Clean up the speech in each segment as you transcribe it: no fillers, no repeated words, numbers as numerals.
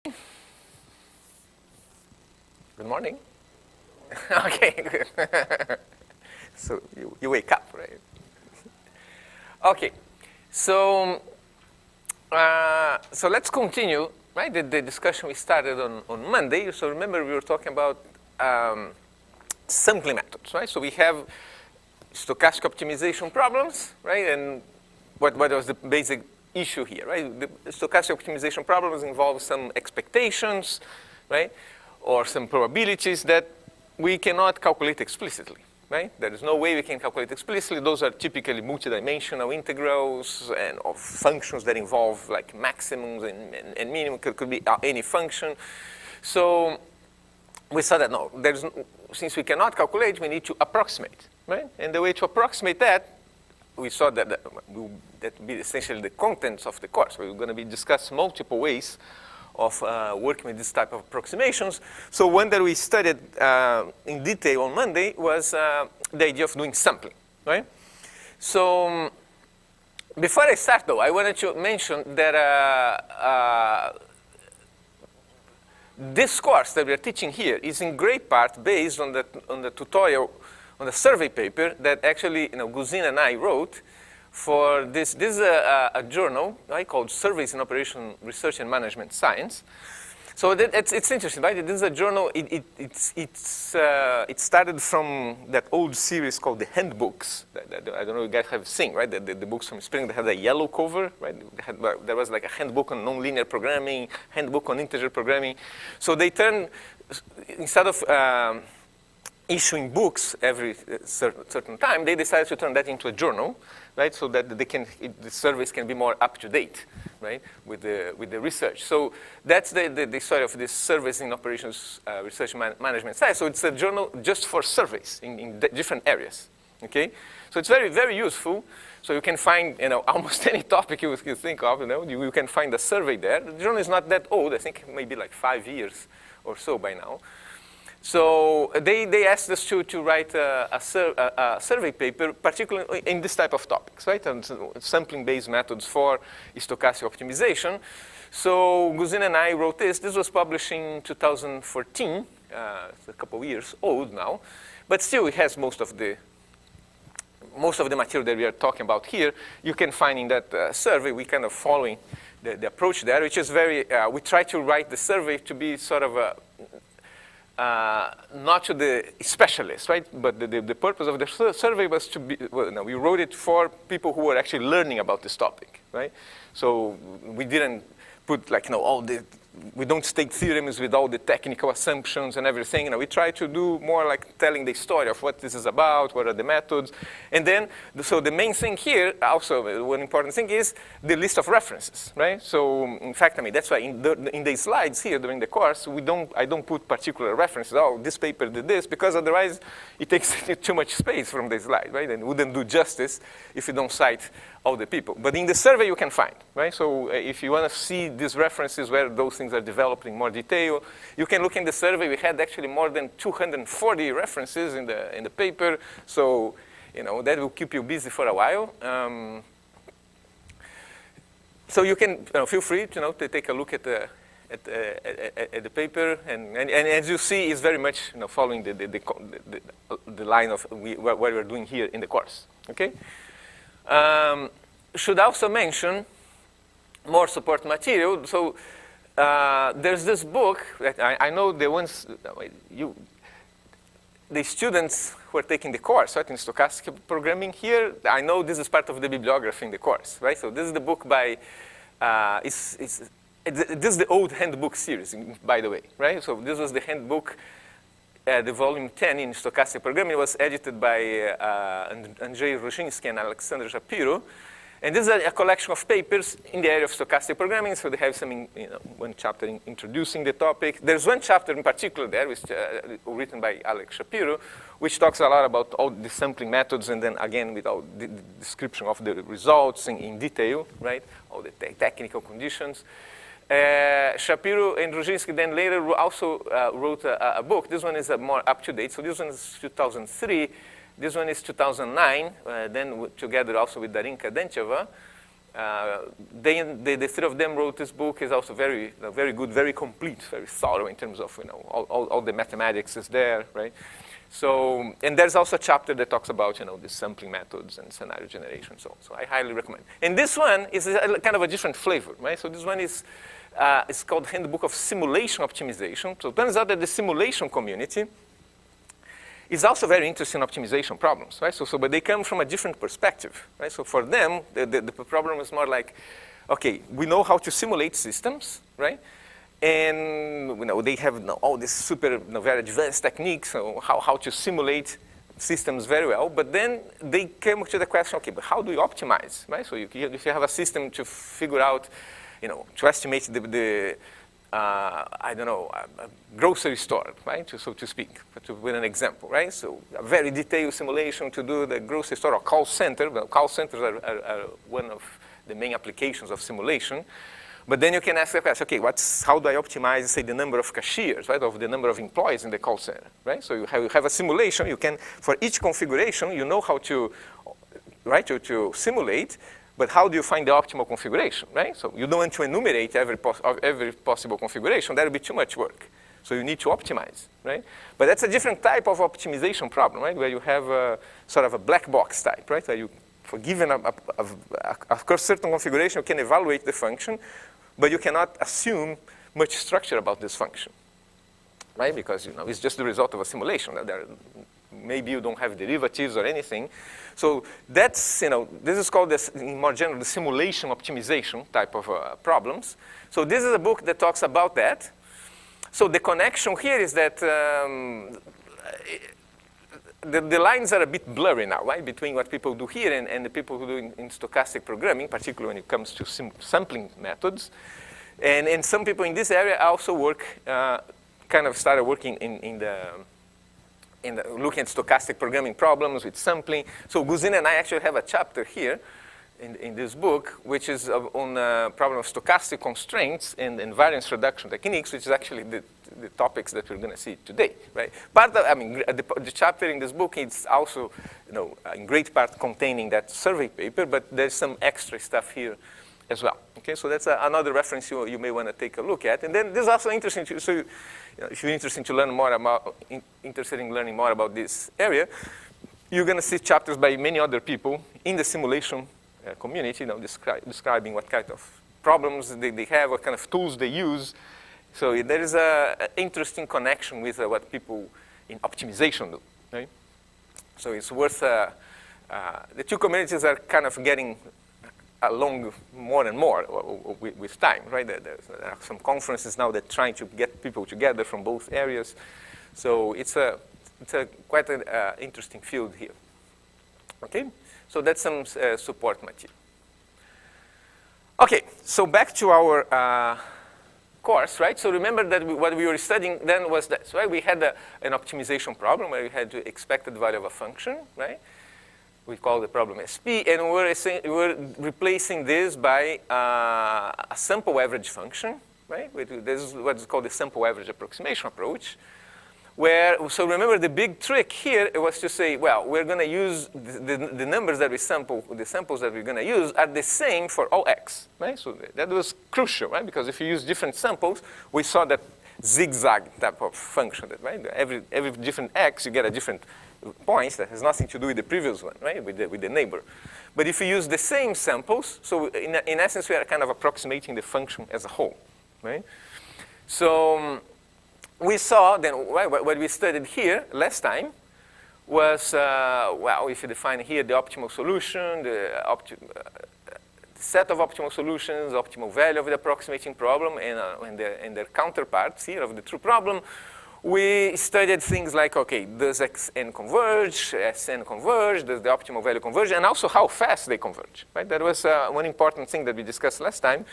Good morning. Okay, good. So you wake up, right? Okay, so let's continue, right? The discussion we started on Monday. So remember we were talking about sampling methods, right? So we have stochastic optimization problems, right? And what was the basic issue here, right? The stochastic optimization problems involve some expectations, right? Or some probabilities that we cannot calculate explicitly, right? There is no way we can calculate explicitly. Those are typically multidimensional integrals and of functions that involve like maximums and minimum. Could be any function. So we saw that no, since we cannot calculate, we need to approximate, right? And the way to approximate that, we saw that that would be essentially the contents of the course. We're going to be discussing multiple ways of working with this type of approximations. So one that we studied in detail on Monday was the idea of doing sampling, right? So before I start, though, I wanted to mention that this course that we are teaching here is in great part based on the tutorial, on the survey paper that actually Güzin and I wrote for this. This is a journal, right, called Surveys in Operation Research and Management Science. So it's interesting, right? This is a journal. It started from that old series called the handbooks. That I don't know if you guys have seen, right? The books from spring that had a yellow cover, right? There was like a handbook on nonlinear programming, handbook on integer programming. So they turned, instead of issuing books every certain time, they decided to turn that into a journal, right? So that the surveys can be more up to date, right, with the research. So that's the story of this Surveys in Operations Research Management Science. So it's a journal just for surveys in different areas. Okay, so it's very, very useful. So you can find almost any topic you think of. You can find a survey there. The journal is not that old. I think maybe like 5 years or so by now. So they asked us to write a survey paper, particularly in this type of topics, right? And sampling-based methods for stochastic optimization. So Güzin and I wrote this. This was published in 2014. It's a couple of years old now, but still it has most of the material that we are talking about here. You can find in that survey. We kind of following the approach there, which is very. We try to write the survey to be sort of a not to the specialists, right? But the purpose of the survey was to be, we wrote it for people who were actually learning about this topic, right? So we didn't put like, we don't state theorems with all the technical assumptions and everything. We try to do more like telling the story of what this is about, what are the methods. And then, so the main thing here, also one important thing is the list of references, right? So in fact, that's why in the slides here during the course, I don't put particular references. Oh, this paper did this, because otherwise it takes too much space from the slide, right? And it wouldn't do justice if you don't cite all the people. But in the survey you can find, right? So if you want to see these references where those things are developed in more detail, you can look in the survey. We had actually more than 240 references in the paper. So, that will keep you busy for a while. So you can feel free to take a look at the paper, and as you see, it's very much following the line of what we're doing here in the course. Okay. Should also mention more support material. So there's this book that I know the students who are taking the course, right, in stochastic programming here, I know this is part of the bibliography in the course, right? So this is the book by, this is the old handbook series, by the way, right? So this was the handbook, the volume 10 in stochastic programming. It was edited by Andrzej Różyński and Alexander Shapiro. And this is a collection of papers in the area of stochastic programming. So they have some, one chapter introducing the topic. There's one chapter in particular there, which written by Alex Shapiro, which talks a lot about all the sampling methods, and then again with all the description of the results in detail, right? All the technical conditions. Shapiro and Różyński then later also wrote a book. This one is more up-to-date. So this one is 2003. This one is 2009, then together also with Darinka Dencheva. The three of them wrote this book. Is also very good, very complete, very thorough in terms of all the mathematics is there, right? So, and there's also a chapter that talks about the sampling methods and scenario generation. So I highly recommend. And this one is kind of a different flavor, right? So this one is it's called Handbook of Simulation Optimization. So it turns out that the simulation community is also very interested in optimization problems, right? But they come from a different perspective, right? So for them, the problem is more like, okay, we know how to simulate systems, right? And they have all these super very advanced techniques, so how to simulate systems very well. But then they came to the question, okay, but how do you optimize, right? So if you have a system to figure out, to estimate I don't know, a grocery store, right, so to speak, with an example, right? So a very detailed simulation to do the grocery store or call center. Well, call centers are one of the main applications of simulation. But then you can ask the question, okay, how do I optimize, say, the number of cashiers, right, of the number of employees in the call center, right? So you have a simulation. You can, for each configuration, you know how to, right, to simulate. But how do you find the optimal configuration, right? So you don't want to enumerate every possible configuration. That would be too much work. So you need to optimize, right? But that's a different type of optimization problem, right? Where you have a sort of a black box type, right? Where for given a certain configuration, you can evaluate the function, but you cannot assume much structure about this function, right? Because it's just the result of a simulation. Maybe you don't have derivatives or anything. So that's, this is called, in more general, the simulation optimization type of problems. So this is a book that talks about that. So the connection here is that the lines are a bit blurry now, right, between what people do here and the people who do in stochastic programming, particularly when it comes to sampling methods. And some people in this area also work, kind of started working in looking at stochastic programming problems with sampling. So Güzin and I actually have a chapter here in this book, which is on the problem of stochastic constraints and variance reduction techniques, which is actually the topics that we're going to see today, right? But the chapter in this book is also, in great part containing that survey paper, but there's some extra stuff here as well. Okay, so that's another reference you may want to take a look at. And then this is also interesting. If you're interested in learning more about this area, you're going to see chapters by many other people in the simulation community, describing what kind of problems they have, what kind of tools they use. So there is an interesting connection with what people in optimization do, right? So it's worth, the two communities are kind of getting along more and more with time, right? There are some conferences now that are trying to get people together from both areas. So it's quite an interesting field here. Okay, so that's some support material. Okay, so back to our course, right? So remember that what we were studying then was that, right? We had an optimization problem where we had the expected value of a function, right? We call the problem SP, and we're replacing this by a sample average function, right? This is what's called the sample average approximation approach. So remember the big trick here was to say, well, we're going to use the numbers that we sample, the samples that we're going to use are the same for all x, right? So that was crucial, right? Because if you use different samples, we saw that zigzag type of function, right? Every different x, you get a different points that has nothing to do with the previous one, right? With the neighbor. But if you use the same samples, so in essence, we are kind of approximating the function as a whole, right? So we saw then what we studied here last time was, well, if you define here the optimal solution, the set of optimal solutions, optimal value of the approximating problem, and their counterparts here of the true problem, we studied things like, okay, does Xn converge, Sn converge, does the optimal value converge, and also how fast they converge, right? That was one important thing that we discussed last time,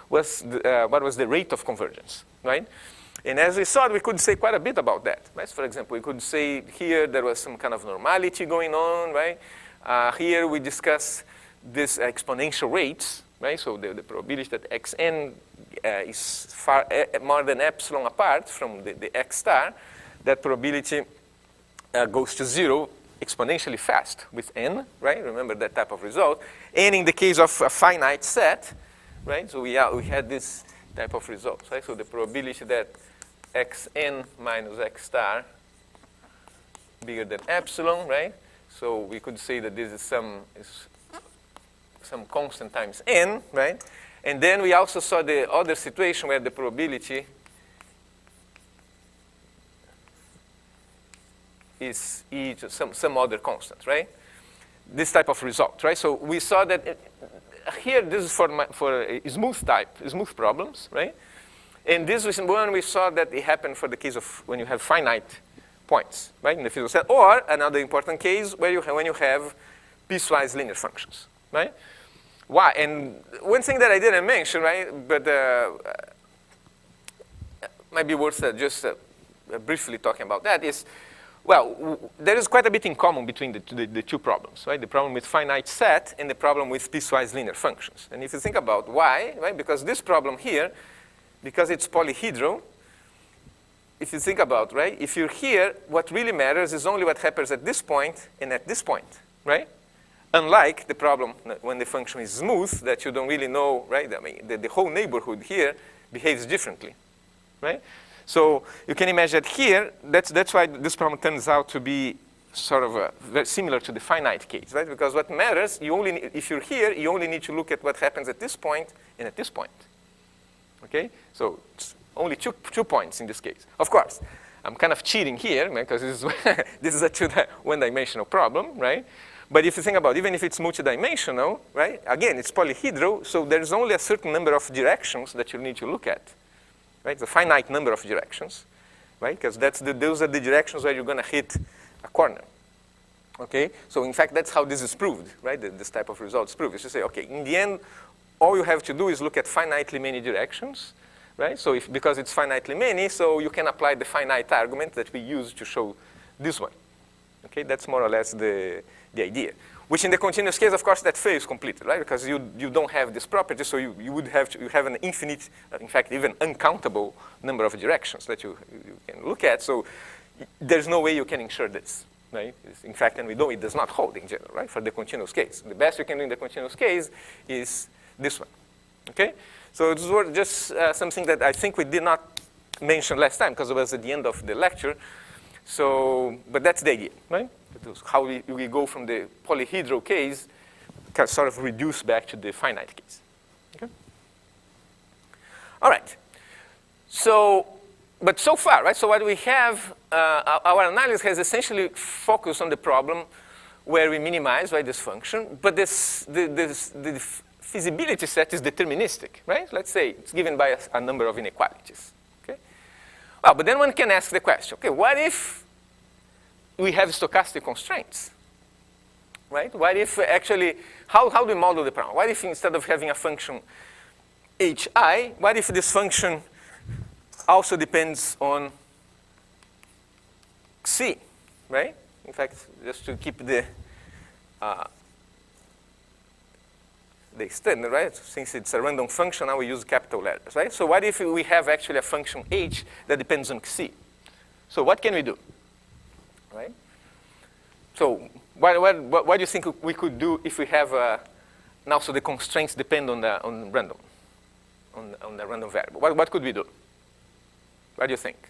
was what was the rate of convergence, right? And as we saw, we could say quite a bit about that, right? For example, we could say here there was some kind of normality going on, right? Here we discuss this exponential rates, right? So the probability that Xn is far more than epsilon apart from the X star, that probability goes to 0 exponentially fast with n, right? Remember that type of result. And in the case of a finite set, right? So we had this type of results, right? So the probability that xn minus x star bigger than epsilon, right? So we could say that this is some constant times n, right? And then we also saw the other situation where the probability is e to some other constant, right? This type of result, right? So we saw that here, this is for smooth problems, right? And this was one we saw that it happened for the case of when you have finite points, right, in the physical set, or another important case where when you have piecewise linear functions, right? Why? And one thing that I didn't mention, right, but might be worth just briefly talking about that is, well, there is quite a bit in common between the two problems, right? The problem with finite set and the problem with piecewise linear functions. And if you think about why, right, because this problem here, because it's polyhedral, if you think about, right, if you're here, what really matters is only what happens at this point and at this point, right? Unlike the problem when the function is smooth, that you don't really know, right? I mean, the whole neighborhood here behaves differently, right? So you can imagine that here, that's why this problem turns out to be sort of very similar to the finite case, right? Because what matters, if you're here, you only need to look at what happens at this point and at this point, okay? So it's only two points in this case. Of course, I'm kind of cheating here because this is a one-dimensional problem, right? But if you think about it, even if it's multidimensional, right? Again, it's polyhedral, so there's only a certain number of directions that you need to look at, right? The finite number of directions, right? Because those are the directions where you're going to hit a corner, okay? So in fact, that's how this is proved, right? This type of result is proved. Is to say, okay, in the end, all you have to do is look at finitely many directions, right? So because it's finitely many, so you can apply the finite argument that we use to show this one, okay? That's more or less the idea. Which in the continuous case, of course, that fails completely, right? Because you don't have this property, so you have an infinite, in fact, even uncountable number of directions that you can look at. So there's no way you can ensure this, right? In fact, and we know it does not hold in general, right? For the continuous case, the best you can do in the continuous case is this one, okay? So this was just something that I think we did not mention last time because it was at the end of the lecture. So, but that's the idea, right? How we go from the polyhedral case, can sort of reduce back to the finite case. Okay? All right. So, but so far, right? So what we have, our analysis has essentially focused on the problem where we minimize, right, this function. But the feasibility set is deterministic, right? Let's say it's given by a number of inequalities. Okay. Well, but then one can ask the question, okay, what if we have stochastic constraints, right? What if actually, how do we model the problem? What if instead of having a function hi, what if this function also depends on c, right? In fact, just to keep the standard, right? Since it's a random function, now we use capital letters, right? So what if we have actually a function h that depends on c? So what can we do? Right? So what do you think we could do if we have now so the constraints depend on the random variable? What could we do? What do you think?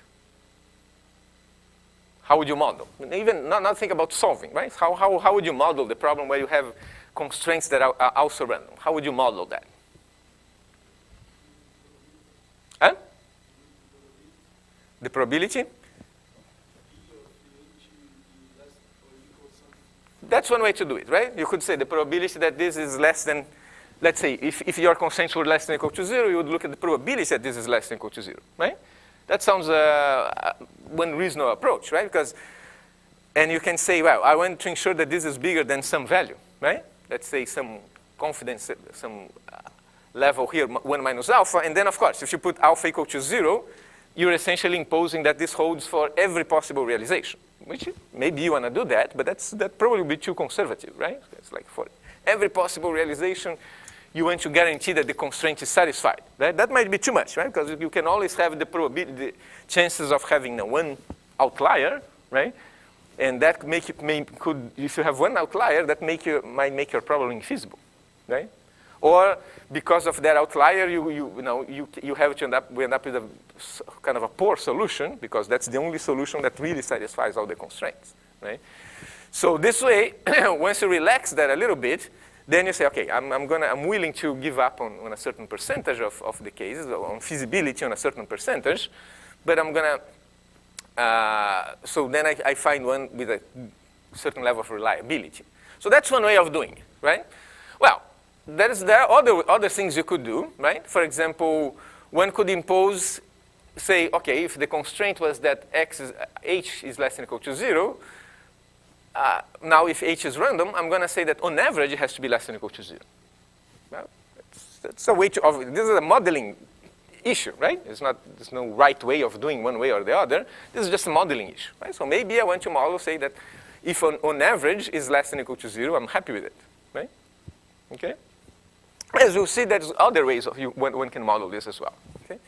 How would you model? Even not think about solving, right? How would you model the problem where you have constraints that are also random? How would you model that? Huh? The probability? That's one way to do it, right? You could say the probability that this is less than, let's say, if your constraints were less than or equal to 0, you would look at the probability that this is less than or equal to 0, right? That sounds one reasonable approach, right? And you can say, well, I want to ensure that this is bigger than some value, right? Let's say some confidence, some level here, 1 minus alpha. And then, of course, if you put alpha equal to 0, you're essentially imposing that this holds for every possible realization. Which maybe you want to do that, but that probably would be too conservative, right? It's like for every possible realization, you want to guarantee that the constraint is satisfied, right? That might be too much, right? Because you can always have the probability, the chances of having one outlier, right? And that could, if you have one outlier, that might make your problem infeasible, right? Or because of that outlier, you have to end up with a kind of a poor solution, because that's the only solution that really satisfies all the constraints, right? So this way, once you relax that a little bit, then you say, okay, I'm willing to give up on a certain percentage of the cases, on feasibility on a certain percentage, but I'm gonna, so then I find one with a certain level of reliability. So that's one way of doing it, right? Well, there are other things you could do, right? For example, one could impose, say, okay, if the constraint was that h is less than or equal to 0, now if h is random, I'm going to say that on average it has to be less than or equal to 0. Well, that's a way to, this is a modeling issue, right? There's no right way of doing one way or the other. This is just a modeling issue, right? So maybe I want to model, say that if on average is less than or equal to 0, I'm happy with it, right? Okay? As you'll see, there's other ways of one can model this as well, okay?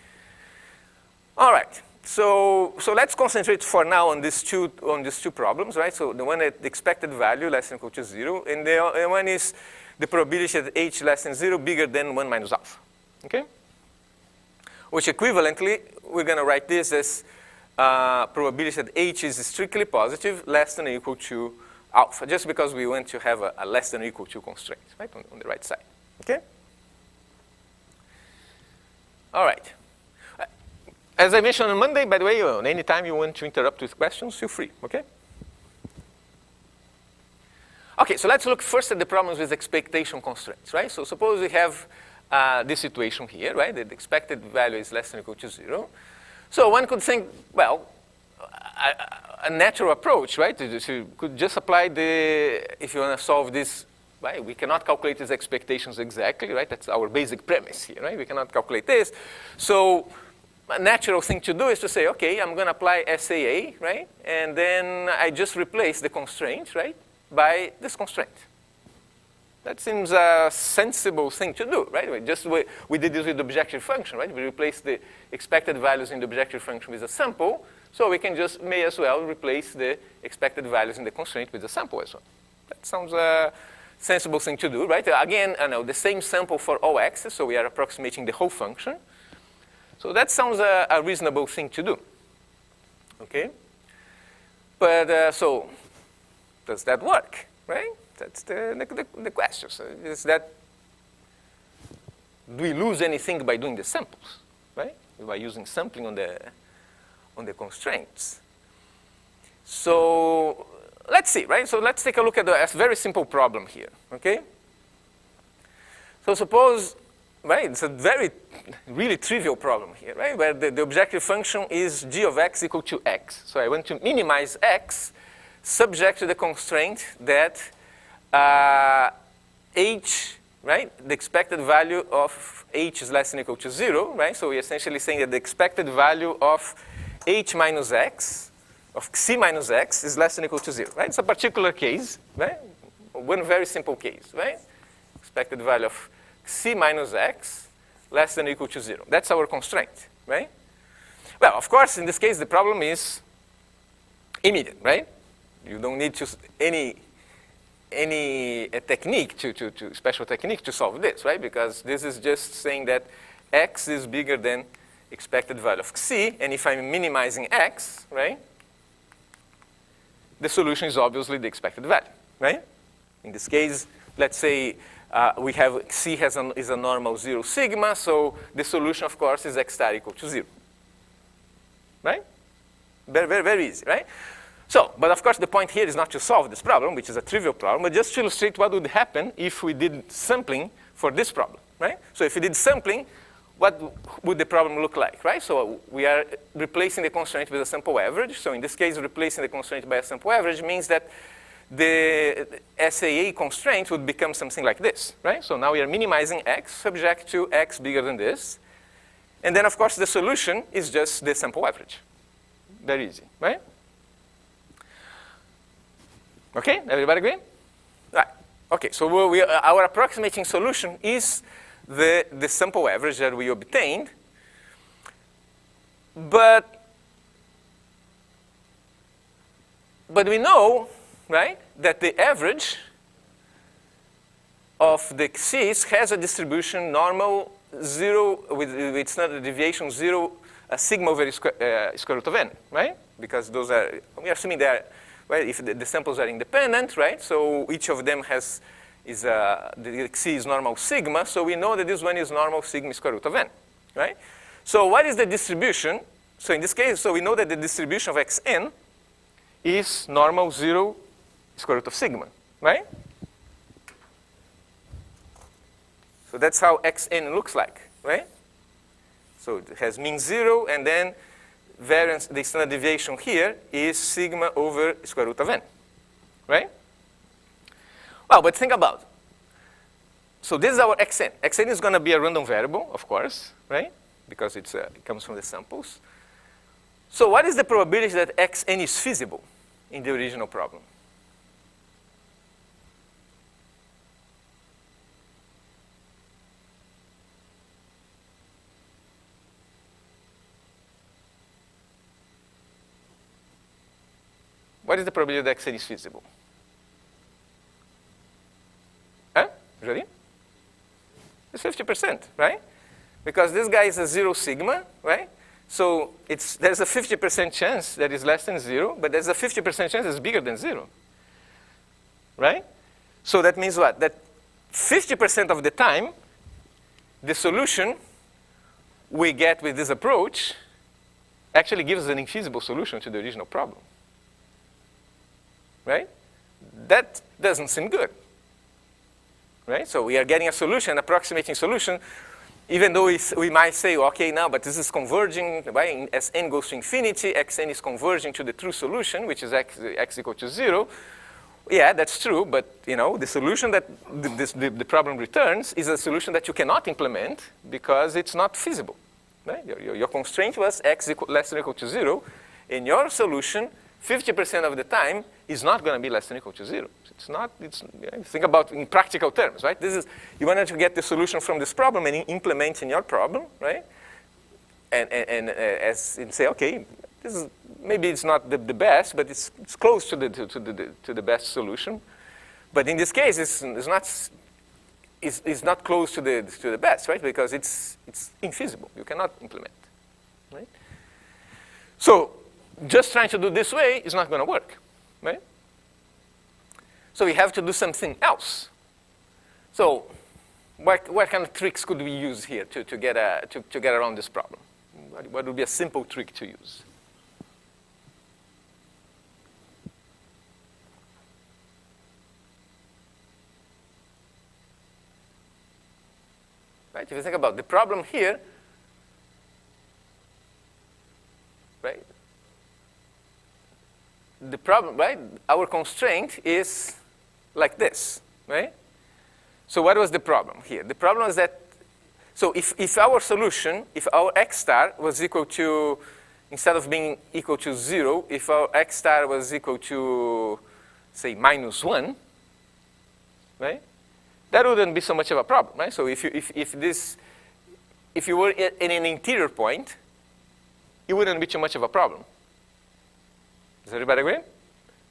All right. So let's concentrate for now on these two problems, right? So the one at the expected value less than or equal to 0, and the one is the probability that h less than 0 bigger than 1 minus alpha, okay? Which equivalently, we're going to write this as probability that h is strictly positive less than or equal to alpha, just because we want to have a less than or equal to constraint, right, on the right side, okay? All right. As I mentioned on Monday, by the way, anytime you want to interrupt with questions, feel free, okay? Okay, so let's look first at the problems with expectation constraints, right? So suppose we have this situation here, right? The expected value is less than or equal to 0. So one could think, well, a natural approach, right? You could just apply if you want to solve this, right? We cannot calculate these expectations exactly, right? That's our basic premise here, right? We cannot calculate this. So a natural thing to do is to say, okay, I'm going to apply SAA, right? And then I just replace the constraint, right, by this constraint. That seems a sensible thing to do, right? We did this with the objective function, right? We replaced the expected values in the objective function with a sample, so we can may as well replace the expected values in the constraint with a sample as well. That sounds a sensible thing to do, right? Again, I know the same sample for all x's, so we are approximating the whole function. So that sounds a reasonable thing to do, okay? But so does that work, right? That's the question. So is that, do we lose anything by doing the samples, right? By using sampling on the constraints. So let's see, right? So let's take a look at a very simple problem here, okay? So suppose, right, it's a really trivial problem here, right? Where the objective function is g of x equal to x. So I want to minimize x subject to the constraint that h, right, the expected value of h is less than or equal to 0, right? So we're essentially saying that the expected value of h minus x, of c minus x, is less than or equal to 0, right? It's a particular case, right? One very simple case, right? Expected value of c minus x less than or equal to 0. That's our constraint, right? Well, of course, in this case, the problem is immediate, right? You don't need any technique special technique to solve this, right? Because this is just saying that x is bigger than expected value of c, and if I'm minimizing x, right, the solution is obviously the expected value, right? In this case, let's say we have c is a normal 0 sigma, so the solution, of course, is x star equal to 0, right? Very, very, very easy, right? So, but of course, the point here is not to solve this problem, which is a trivial problem, but just to illustrate what would happen if we did sampling for this problem, right? So if we did sampling, what would the problem look like, right? So we are replacing the constraint with a sample average. So in this case, replacing the constraint by a sample average means that the SAA constraint would become something like this, right? So now we are minimizing x subject to x bigger than this. And then, of course, the solution is just the sample average. Very easy, right? Okay, everybody agree? Right. Okay, so our approximating solution is the sample average that we obtained, but But we know, right, that the average of the X's has a distribution normal 0 with standard deviation 0 sigma over square root of n, right? Because those are, we are assuming they are, well, if the samples are independent, right? So each of them the Xc is normal sigma, so we know that this one is normal sigma square root of n, right? So what is the distribution? So in this case, so we know that the distribution of xn is normal 0 square root of sigma, right? So that's how xn looks like, right? So it has mean 0, and then variance, the standard deviation here is sigma over square root of n, right? Well, but think about it. So this is our xn. Xn is going to be a random variable, of course, right? Because it comes from the samples. So what is the probability that xn is feasible in the original problem? What is the probability that xn is feasible? Huh? Really? It's 50%, right? Because this guy is a 0 sigma, right? So there's a 50% chance that is less than 0, but there's a 50% chance it's bigger than 0, right? So that means what? That 50% of the time, the solution we get with this approach actually gives us an infeasible solution to the original problem, right? That doesn't seem good, right? So we are getting a solution, approximating solution, even though we might say, okay, now, but this is converging, right? As n goes to infinity, xn is converging to the true solution, which is x equal to 0. Yeah, that's true, but the solution that the problem returns is a solution that you cannot implement because it's not feasible, right? Your constraint was x less than or equal to 0. In your solution, 50% of the time is not going to be less than or equal to 0. It's not, think about in practical terms, right? You wanted to get the solution from this problem and implement in your problem, right? And say, okay, maybe it's not the best, but it's close to the best solution. But in this case, it's not close to the best, right? Because it's infeasible. You cannot implement, right? So just trying to do this way is not going to work, right? So we have to do something else. So what kind of tricks could we use here to get around this problem? What would be a simple trick to use? Right? If you think about the problem here, right? The problem, right? Our constraint is like this, right? So what was the problem here? The problem was that, so if our solution, if our x star was equal to, instead of being equal to 0, if our x star was equal to, say, -1, right? That wouldn't be so much of a problem, right? So if you were in an interior point, it wouldn't be too much of a problem. Does everybody agree?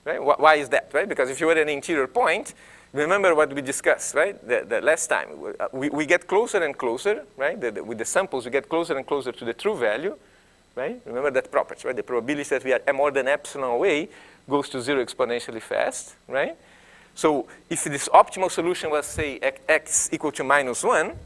Right? Why is that, right? Because if you were at an interior point, remember what we discussed, right? The last time. We get closer and closer, right? With the samples, we get closer and closer to the true value, right? Remember that property, right? The probability that we are more than epsilon away goes to 0 exponentially fast, right? So if this optimal solution was, say, x equal to -1,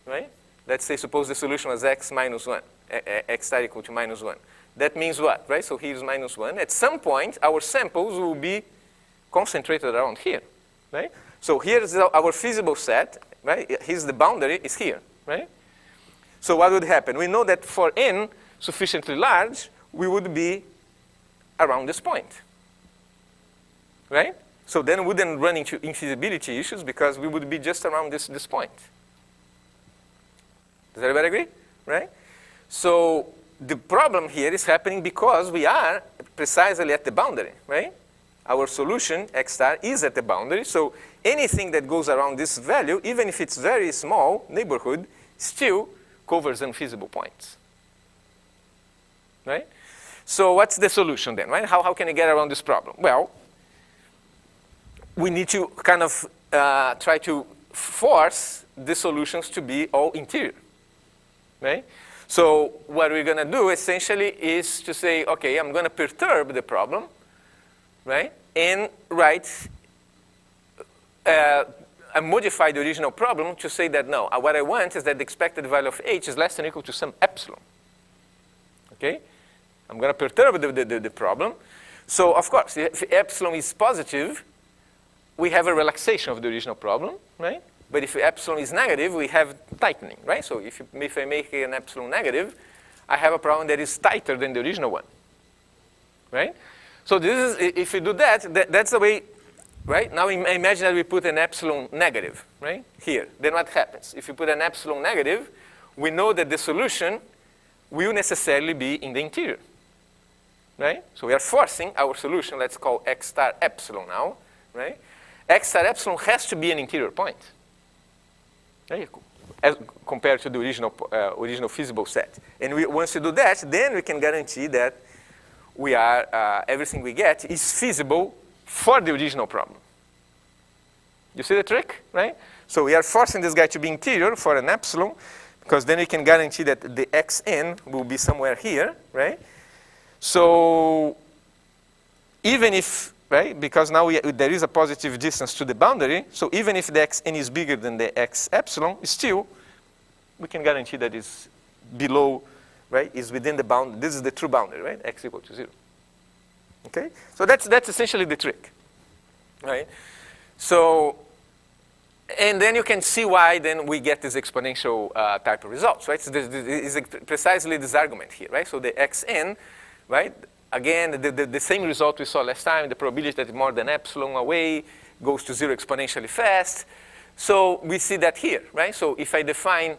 right? Let's say, suppose the solution was x minus 1, x star equal to -1. That means what, right? So here's -1. At some point, our samples will be concentrated around here, right? So here's our feasible set, right? Here's the boundary, is here, right? So what would happen? We know that for n sufficiently large, we would be around this point, right? So then we wouldn't run into infeasibility issues because we would be just around this point. Does everybody agree, right? So the problem here is happening because we are precisely at the boundary, right? Our solution, x star, is at the boundary. So anything that goes around this value, even if it's very small neighborhood, still covers unfeasible points, right? So what's the solution then, right? How can you get around this problem? Well, we need to kind of try to force the solutions to be all interior, right? So what we're going to do essentially is to say, okay, I'm going to perturb the problem, right? And write, modify the original problem to say that, no, what I want is that the expected value of h is less than or equal to some epsilon, okay? I'm going to perturb the problem. So, of course, if epsilon is positive, we have a relaxation of the original problem, right? But if epsilon is negative, we have tightening, right? So if I make an epsilon negative, I have a problem that is tighter than the original one, right? So this is, if you do that, that's the way, right? Now imagine that we put an epsilon negative, right, here. Then what happens? If you put an epsilon negative, we know that the solution will necessarily be in the interior, right? So we are forcing our solution, let's call x star epsilon now, right? X star epsilon has to be an interior point, right? As compared to the original feasible set. And once you do that, then we can guarantee that we are, everything we get is feasible for the original problem. You see the trick, right? So we are forcing this guy to be interior for an epsilon, because then we can guarantee that the xn will be somewhere here, right? So even if, right, because now there is a positive distance to the boundary, so even if the xn is bigger than the x epsilon, still, we can guarantee that it's below, right, is within the bound. This is the true boundary, right, x equal to 0. Okay? So that's essentially the trick, right? So, and then you can see why then we get this exponential type of results, right? So this is precisely this argument here, right? So the xn, right, again, the same result we saw last time, the probability that more than epsilon away goes to 0 exponentially fast. So we see that here, right? So if I define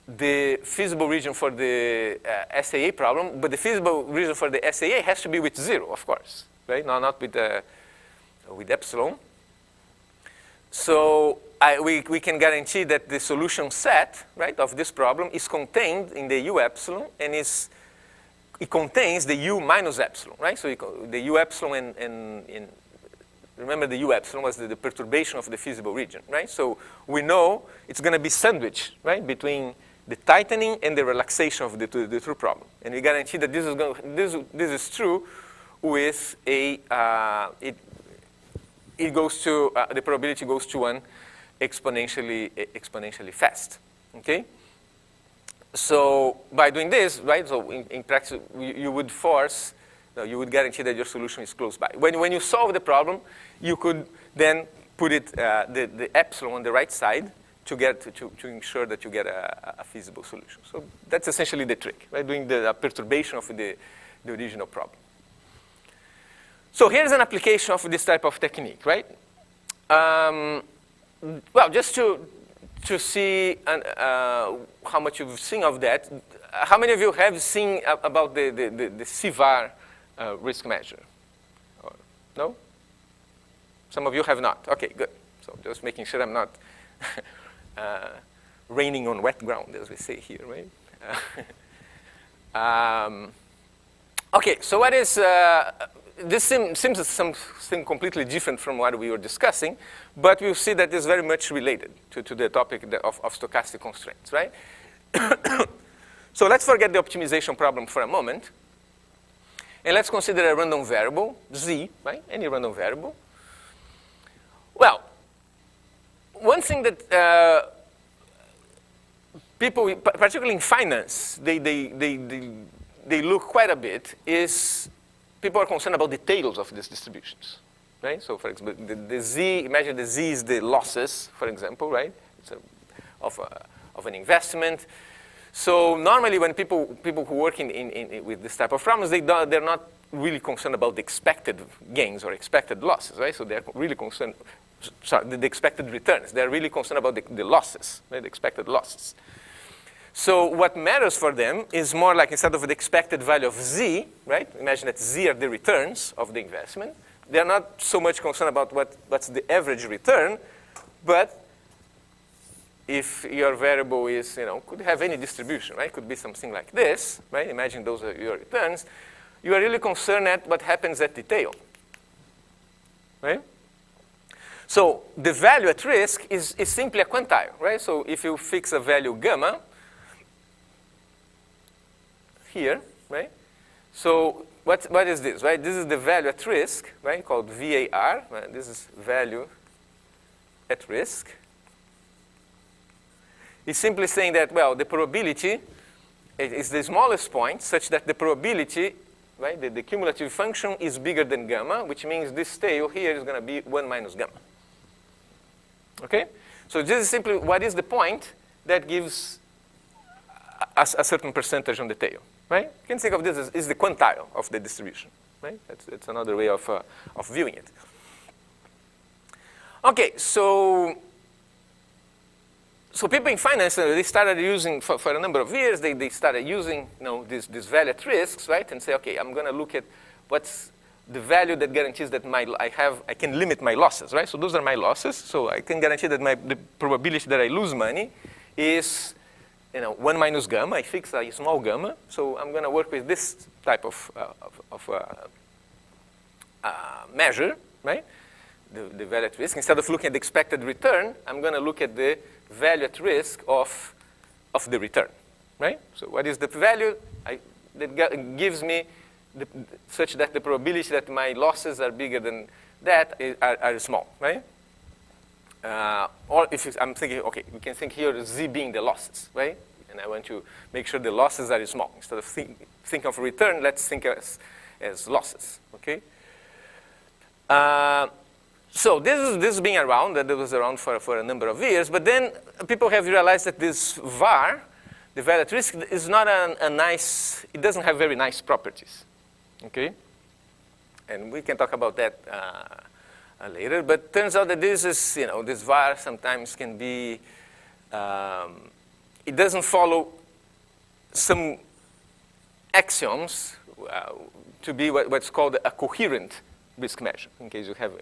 the feasible region for the SAA problem, but the feasible region for the SAA has to be with 0, of course, right? No, not with epsilon. So we can guarantee that the solution set, right, of this problem is contained in the u epsilon, and it contains the u minus epsilon, right? So the u epsilon and remember the u epsilon was the perturbation of the feasible region, right? So we know it's going to be sandwiched, right, between the tightening and the relaxation of the true problem. And we guarantee that this is true with a, it goes to, the probability goes to 1 exponentially fast, okay? So by doing this, right, so in practice, you would force, you would guarantee that your solution is close by. When you solve the problem, you could then put it, the epsilon on the right side to ensure that you get a feasible solution. So that's essentially the trick, right, doing the perturbation of the original problem. So here's an application of this type of technique, right? Well, just to see how much you've seen of that, how many of you have seen about the SVAN risk measure? Or, no? Some of you have not. Okay, good. So just making sure I'm not raining on wet ground, as we say here, right? Okay, so what is, this seems something completely different from what we were discussing, but we'll see that it's very much related to the topic of stochastic constraints, right? So let's forget the optimization problem for a moment, and let's consider a random variable, z, right? Any random variable. Well, one thing that people, particularly in finance, they look quite a bit is people are concerned about the tails of these distributions, right? So for example, the z, imagine the z is the losses, for example, right? It's of an investment. So normally when people who work with this type of problems, they're not really concerned about the expected gains or expected losses, right? So they're really concerned, sorry, the expected returns. They're really concerned about the losses, right? The expected losses. So what matters for them is more like instead of the expected value of z, right? Imagine that z are the returns of the investment. They're not so much concerned about what's the average return, but if your variable is, could have any distribution, right? Could be something like this, right? Imagine those are your returns. you are really concerned at what happens at the tail, right? So the value at risk is simply a quantile, right? So if you fix a value gamma here, right? So what is this, right? This is the value at risk, right, called VAR. Right? This is value at risk. It's simply saying that, well, the probability is the smallest point such that the probability, right, the cumulative function is bigger than gamma, which means this tail here is going to be 1 minus gamma. Okay? So this is simply what is the point that gives a certain percentage on the tail, right? You can think of this as the quantile of the distribution, right? That's another way of viewing it. Okay, so people in finance, they started using, for a number of years, they started using, this value at risks, right? And say, okay, I'm going to look at what's the value that guarantees that I can limit my losses, right? So those are my losses. So I can guarantee that the probability that I lose money is, 1 minus gamma. I fix a small gamma. So I'm going to work with this type of measure, right? The value at risk. Instead of looking at the expected return, I'm going to look at the value at risk of the return, right? So what is the value that gives me such that the probability that my losses are bigger than that are small, right? Or if I'm thinking, okay, we can think here of Z being the losses, right? And I want to make sure the losses are small. Instead of think of return, let's think as losses, okay? So this is being around, that it was around for a number of years, but then people have realized that this VAR, the value at risk, is not it doesn't have very nice properties, okay? And we can talk about that later, but turns out that this is, this VAR sometimes can be, it doesn't follow some axioms to be what's called a coherent risk measure, in case you have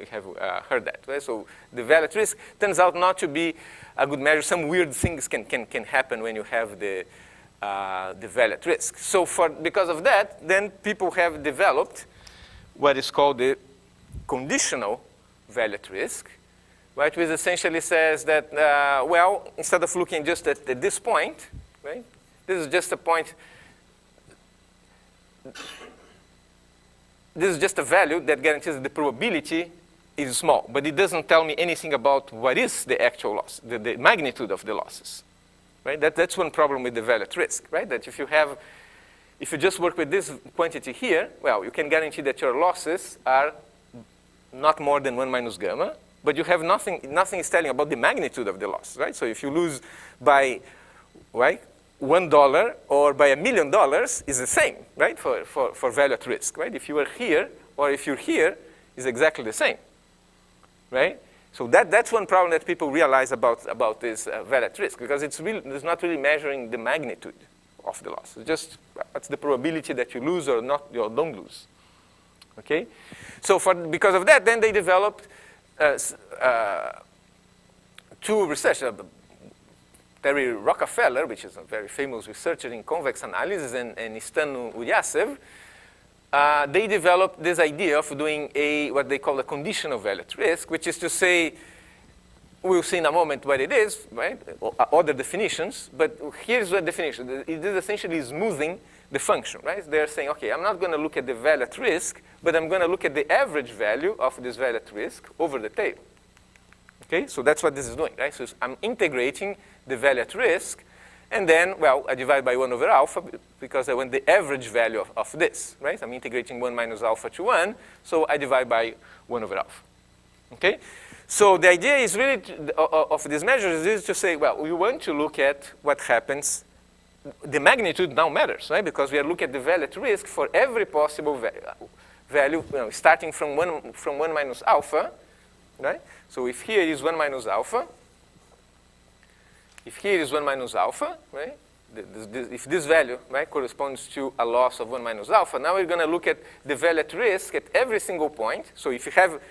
heard that, right? So the value at risk turns out not to be a good measure. Some weird things can happen when you have the value at risk. So because of that, then people have developed what is called the conditional value at risk, right? Which essentially says that, well, instead of looking just at this point, right? This is just a point. This is just a value that guarantees that the probability is small, but it doesn't tell me anything about what is the actual loss, the magnitude of the losses, right? That's one problem with the value at risk, right? That if you just work with this quantity here, well, you can guarantee that your losses are not more than 1 minus gamma, but you have nothing is telling about the magnitude of the loss, right? So if you lose by, right, $1 or by $1 million is the same, right, for value at risk, right? If you are here or if you're here, is exactly the same, right? So that's one problem that people realize about this value at risk, because it's not really measuring the magnitude of the loss. It's just what's the probability that you lose or not, or don't lose, okay? So because of that, then they developed two researchers, Terry Rockefeller, which is a very famous researcher in convex analysis, and Stan Uryasev, they developed this idea of doing what they call a conditional value at risk, which is to say, we'll see in a moment what it is, right? Other definitions, but here's the definition. It is essentially smoothing the function, right? They're saying, okay, I'm not going to look at the value at risk, but I'm going to look at the average value of this value at risk over the tail. Okay, so that's what this is doing, right? So I'm integrating the value at risk, and then, well, I divide by 1 over alpha because I want the average value of this, right? I'm integrating 1 minus alpha to 1, so I divide by 1 over alpha. Okay? So the idea is really of these measures is to say, well, we want to look at what happens. The magnitude now matters, right? Because we are looking at the value at risk for every possible value, starting from 1 minus alpha, right? So if here is 1 minus alpha, if here is 1 minus alpha, right? If this value, right, corresponds to a loss of 1 minus alpha, now we're going to look at the value at risk at every single point. So if you have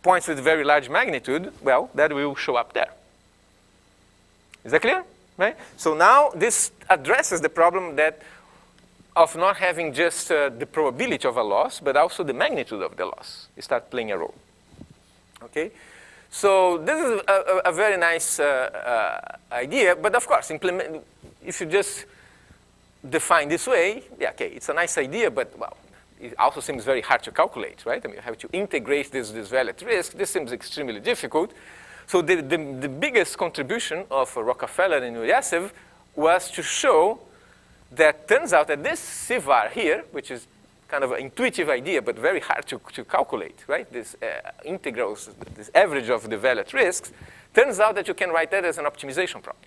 points with very large magnitude, well, that will show up there. Is that clear? Right? So now this addresses the problem that of not having just the probability of a loss, but also the magnitude of the loss start playing a role. Okay? So this is a very nice idea, but of course, if you just define this way, yeah, okay, it's a nice idea, but well, it also seems very hard to calculate, right? I mean, you have to integrate this value at risk. This seems extremely difficult. So the biggest contribution of Rockefeller and Yuryasev was to show that turns out that this CVAR here, which is kind of an intuitive idea, but very hard to calculate, right? This integrals, this average of the value at risks, turns out that you can write that as an optimization problem.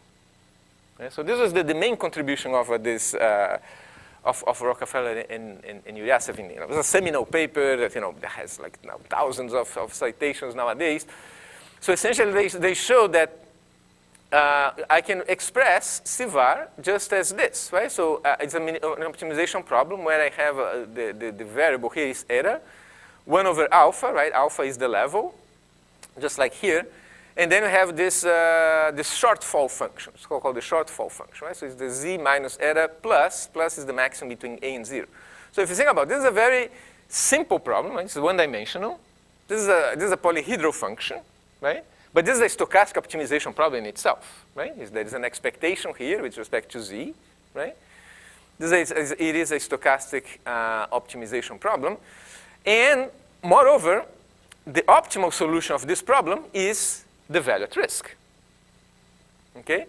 Okay? So this was the main contribution of this of Rockefeller and Yuryasev. It was a seminal paper that that has like now thousands of citations nowadays. So essentially, they show that I can express CVAR just as this, right? So it's an optimization problem where I have the variable here is eta, 1 over alpha, right? Alpha is the level, just like here. And then we have this shortfall function. It's called the shortfall function, right? So it's the z minus eta plus is the maximum between a and 0. So if you think about it, this is a very simple problem, right? It's one-dimensional. This is a polyhedral function, right? But this is a stochastic optimization problem in itself, right? There is an expectation here with respect to z, right? It is a stochastic optimization problem. And moreover, the optimal solution of this problem is the value at risk, okay?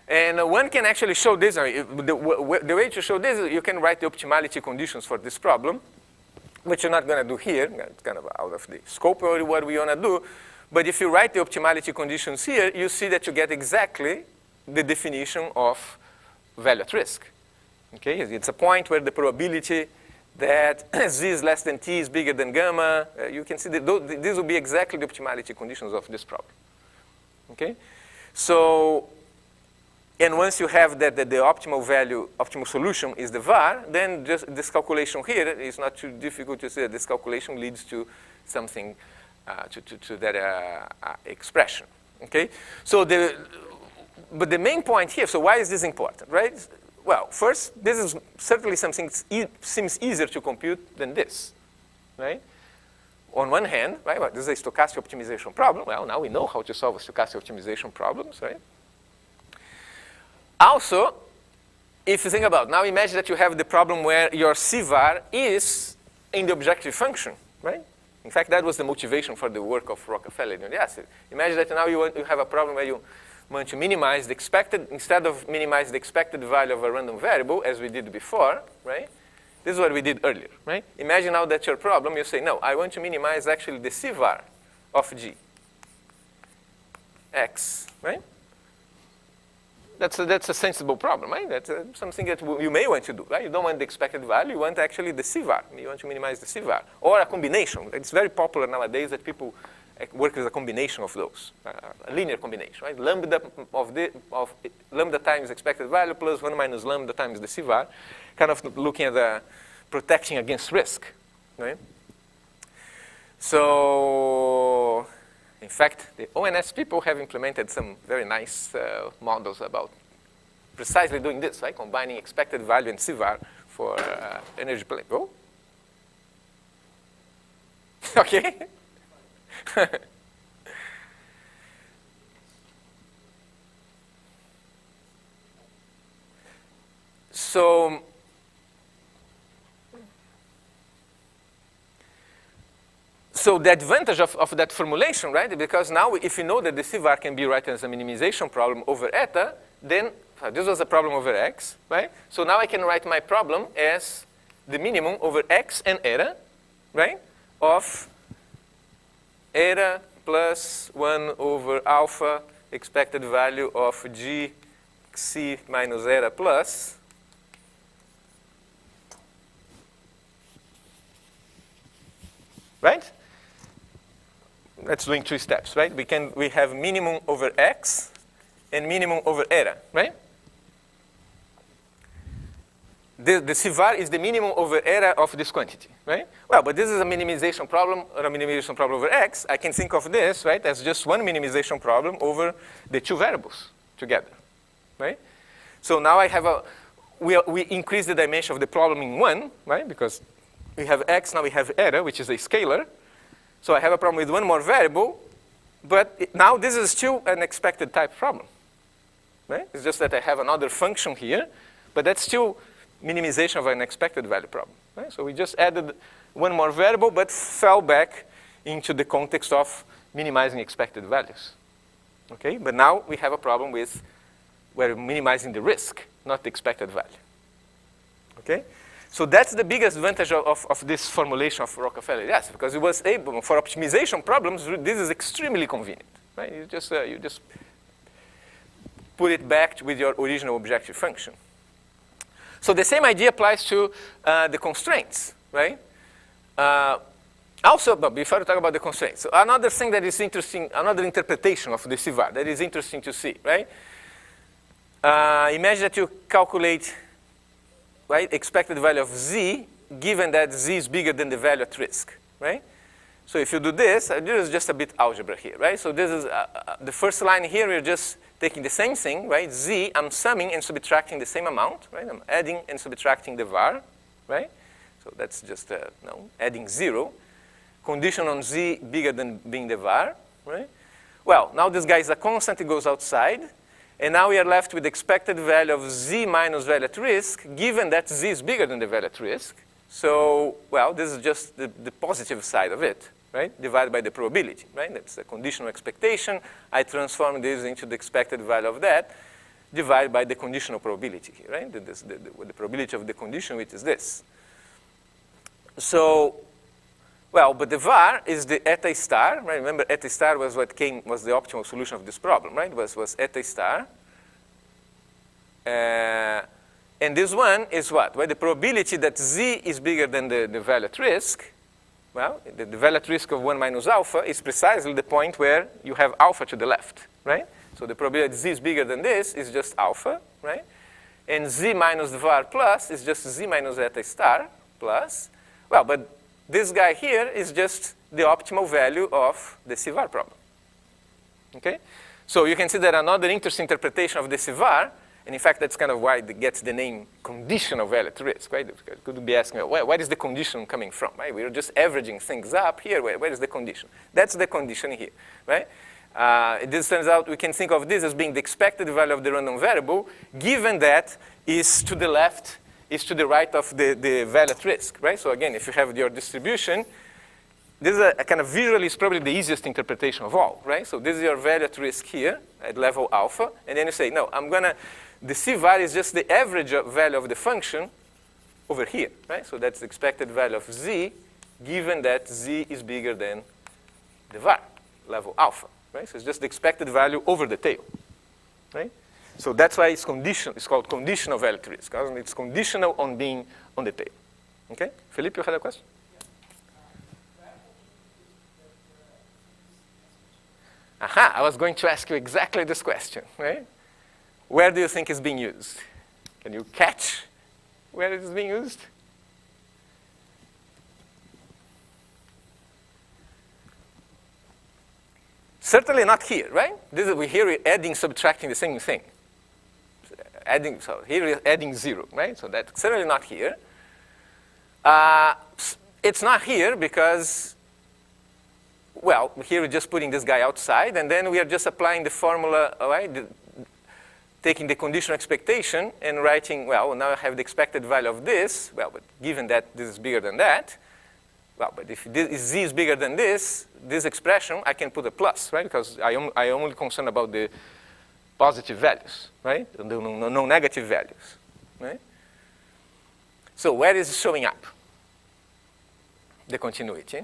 And one can actually show this. The way to show this is you can write the optimality conditions for this problem, which you're not going to do here. It's kind of out of the scope of what we want to do. But if you write the optimality conditions here, you see that you get exactly the definition of value at risk. Okay, it's a point where the probability that z is less than t is bigger than gamma. You can see that these will be exactly the optimality conditions of this problem. Okay, so and once you have that the optimal solution is the var, then just this calculation here is not too difficult to see that this calculation leads to something. To that expression, okay? So but the main point here, so why is this important, right? Well, first, this is certainly something that seems easier to compute than this, right? On one hand, right, well, this is a stochastic optimization problem. Well, now we know how to solve a stochastic optimization problems, right? Also, if you think about, now imagine that you have the problem where your CVAR is in the objective function, right? In fact, that was the motivation for the work of Rockefeller and Yuryasev. Imagine that now you have a problem where you want to minimize the expected, instead of minimize the expected value of a random variable, as we did before, right? This is what we did earlier, right? Imagine now that your problem, you say, no, I want to minimize actually the CVAR of G, X, right? That's a sensible problem, right? That's something that you may want to do, right? You don't want the expected value, you want actually the CVAR. You want to minimize the CVAR. Or a combination. It's very popular nowadays that people work with a combination of those, a linear combination, right? Lambda of lambda times expected value plus 1 minus lambda times the CVAR, kind of looking at the protecting against risk, right? So, in fact, the ONS people have implemented some very nice models about precisely doing this, right? Combining expected value and CVAR for energy planning. Oh? Okay. So the advantage of that formulation, right? Because now if you know that the CVAR can be written as a minimization problem over eta, then this was a problem over x, right? So now I can write my problem as the minimum over x and eta, right? Of eta plus 1 over alpha expected value of g c minus eta plus right? Let's do in 3 steps, right? We have minimum over x and minimum over eta, right? The CVAR is the minimum over eta of this quantity, right? Well, but this is a minimization problem or a minimization problem over x. I can think of this, right, as just one minimization problem over the 2 variables together, right? So now I have we increase the dimension of the problem in 1, right? Because we have x, now we have eta, which is a scalar. So I have a problem with one more variable, but now this is still an expected type problem, right? It's just that I have another function here, but that's still minimization of an expected value problem, right? So we just added one more variable, but fell back into the context of minimizing expected values, okay? But now we have a problem with where we're minimizing the risk, not the expected value, okay? So that's the biggest advantage of this formulation of Rockefeller, yes, because it was able, for optimization problems, this is extremely convenient, right? You just put it back with your original objective function. So the same idea applies to the constraints, right? Also, but before we talk about the constraints, so another thing that is interesting, another interpretation of the SVAN that is interesting to see, right? Imagine that you calculate, right, expected value of z, given that z is bigger than the value at risk, right? So if you do this, this is just a bit algebra here, right? So this is the first line here, we're just taking the same thing, right? Z, I'm summing and subtracting the same amount, right? I'm adding and subtracting the var, right? So that's just adding 0. Condition on z bigger than being the var, right? Well, now this guy is a constant, it goes outside. And now we are left with the expected value of z minus value at risk, given that z is bigger than the value at risk. So, well, this is just the positive side of it, right? Divided by the probability, right? That's the conditional expectation. I transform this into the expected value of that, divided by the conditional probability here, right? The probability of the condition, which is this. So, well, but the var is the eta star, right? Remember, eta star was what was the optimal solution of this problem, right? Was eta star. And this one is what? Well, the probability that z is bigger than the value at risk. Well, the value at risk of 1 minus alpha is precisely the point where you have alpha to the left, right? So the probability that z is bigger than this is just alpha, right? And z minus the var plus is just z minus eta star plus. Well, but this guy here is just the optimal value of the CVAR problem, okay? So you can see that another interesting interpretation of the CVAR, and in fact, that's kind of why it gets the name conditional value at risk, right? You could be asking, where is the condition coming from, right? We're just averaging things up here. Where is the condition? That's the condition here, right? This turns out we can think of this as being the expected value of the random variable, given that is to the left, is to the right of the value at risk, right? So again, if you have your distribution, this is a kind of visually is probably the easiest interpretation of all, right? So this is your value at risk here at level alpha, and then you say, no, the CVAR is just the average value of the function over here, right? So that's the expected value of z, given that z is bigger than the var, level alpha, right? So it's just the expected value over the tail, right? So that's why it's conditional. It's called conditional value at risk. It's conditional on being on the tail. Okay? Felipe, you had a question? Aha, I was going to ask you exactly this question, right? Where do you think it's being used? Can you catch where it is being used? Certainly not here, right? Here we're adding, subtracting the same thing. So here we're adding 0, right? So that's certainly not here. It's not here because, well, here we're just putting this guy outside, and then we are just applying the formula, right? Taking the conditional expectation and writing, well, now I have the expected value of this. Well, but given that this is bigger than that, well, but if z is bigger than this expression, I can put a plus, right? Because I'm only concerned about the positive values, right? No negative values, right? So where is it showing up? The continuity.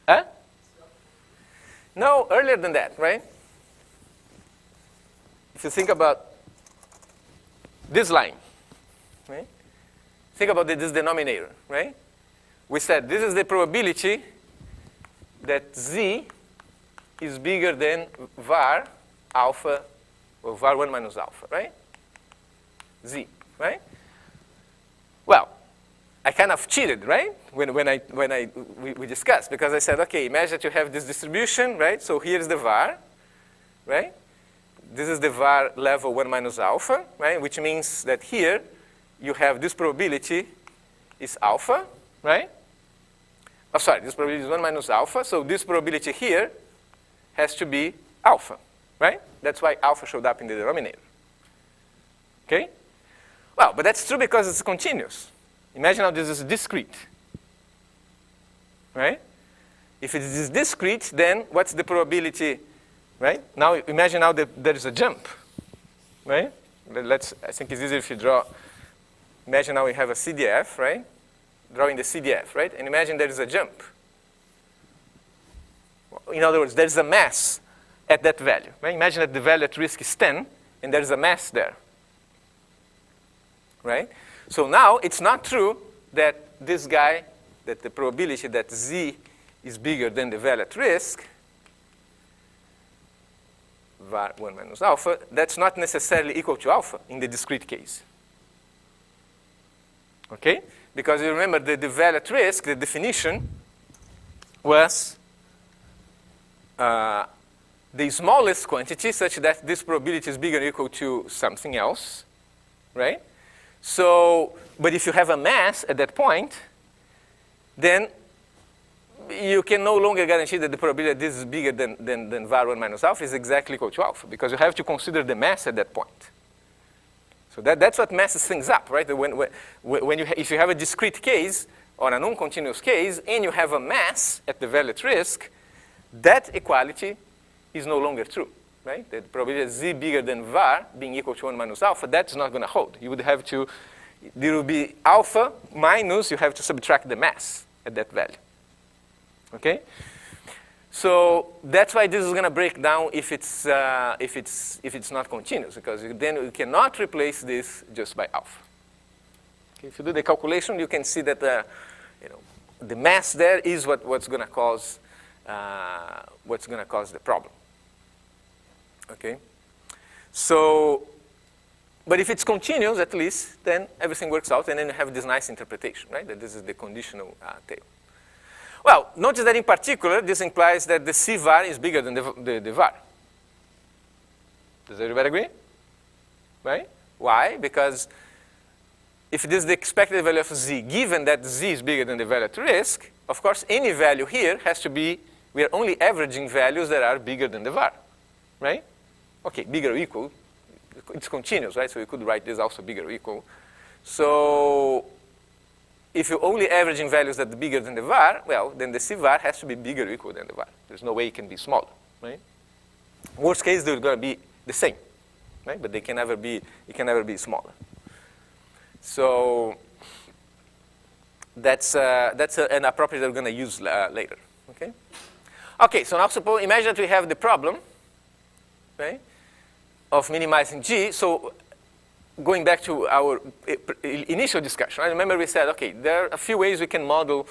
Huh? No, earlier than that, right? If you think about this line, right? Think about this denominator, right? We said this is the probability that z is bigger than var alpha, or var 1 minus alpha, right? Z, right? Well, I kind of cheated, right? We discussed, because I said, okay, imagine that you have this distribution, right? So here's the var, right? This is the var level 1 minus alpha, right? Which means that here you have this probability is alpha, right? Oh, sorry, this probability is 1 minus alpha. So this probability here has to be alpha, right? That's why alpha showed up in the denominator. Okay? Well, but that's true because it's continuous. Imagine how this is discrete, right? If it is discrete, then what's the probability, right? Now imagine now that there is a jump, right? I think it's easier if you draw. Imagine now we have a CDF, right? Drawing the CDF, right? And imagine there is a jump. In other words, there's a mass at that value, right? Imagine that the value at risk is 10, and there's a mass there, right? So now it's not true that this guy, that the probability that z is bigger than the value at risk, var 1 minus alpha, that's not necessarily equal to alpha in the discrete case. Okay? Because you remember the value at risk, the definition was the smallest quantity such that this probability is bigger or equal to something else, right? So, but if you have a mass at that point, then you can no longer guarantee that the probability that this is bigger than var 1 minus alpha is exactly equal to alpha, because you have to consider the mass at that point. So that's what messes things up, right? If you have a discrete case or a non-continuous case, and you have a mass at the value at risk, that equality is no longer true. Right? The probability of z bigger than var being equal to 1 minus alpha, that's not going to hold. You would have to, there will be alpha minus, you have to subtract the mass at that value. Okay? So that's why this is going to break down if it's not continuous, because then you cannot replace this just by alpha. Okay? If you do the calculation, you can see that the mass there is what's going to cause the problem. Okay, so, but if it's continuous at least, then everything works out, and then you have this nice interpretation, right? That this is the conditional tail. Well, notice that in particular, this implies that the C var is bigger than the var. Does everybody agree? Right? Why? Because if this is the expected value of z, given that z is bigger than the value at risk, of course, any value here has to be, we are only averaging values that are bigger than the var, right? Okay, bigger or equal, it's continuous, right? So you could write this also bigger or equal. So if you're only averaging values that are bigger than the var, well, then the C var has to be bigger or equal than the var. There's no way it can be smaller, right? Worst case, they're going to be the same, right? But it can never be smaller. So that's an property that we're going to use later, okay? Okay, so now imagine that we have the problem, right, of minimizing G. So going back to our initial discussion, I remember we said, okay, there are a few ways we can model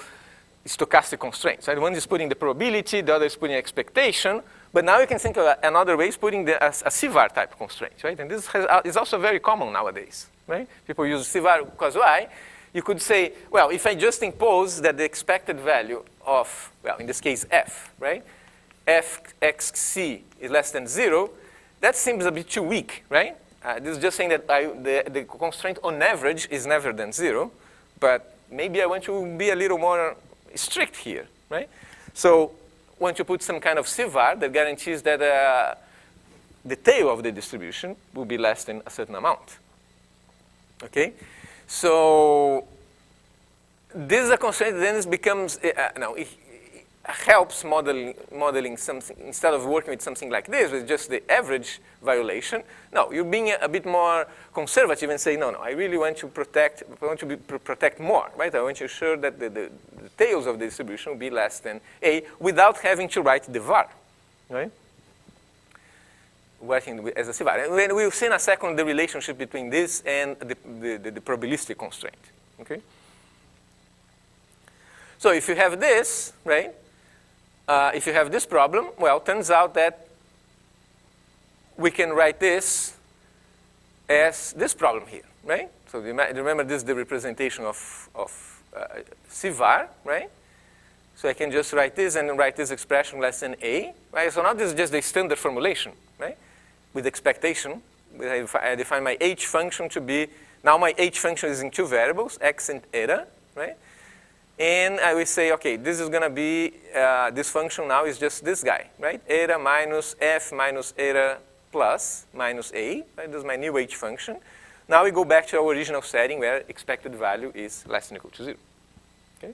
stochastic constraints. Right? One is putting the probability, the other is putting expectation, but now you can think of another way is putting a CVAR type constraint, right? And this is also very common nowadays, right? People use CVAR because why? You could say, well, if I just impose that the expected value of, well, in this case, f, right? fxc is less than 0, that seems a bit too weak, right? This is just saying that the constraint on average is never than 0, but maybe I want to be a little more strict here, right? So I want to put some kind of CVAR that guarantees that the tail of the distribution will be less than a certain amount, okay? So this is a constraint that then it becomes, it helps modeling something, instead of working with something like this, with just the average violation. No, you're being a bit more conservative and say, no, I really want to protect more, right? I want to ensure that the tails of the distribution will be less than A without having to write the var, right? Working as a CVAR. And we'll see in a second the relationship between this and the probabilistic constraint, okay? So if you have this, right? If you have this problem, well, turns out that we can write this as this problem here, right? So remember this is the representation of CVAR, right? So I can just write this and write this expression less than A, right? So now this is just the standard formulation, right? With expectation, I define my H function to be, now my H function is in two variables, x and eta, right? And I will say, okay, this is gonna be, this function now is just this guy, right? Eta minus f minus eta plus minus a, right? This is my new H function. Now we go back to our original setting where expected value is less than or equal to 0, okay?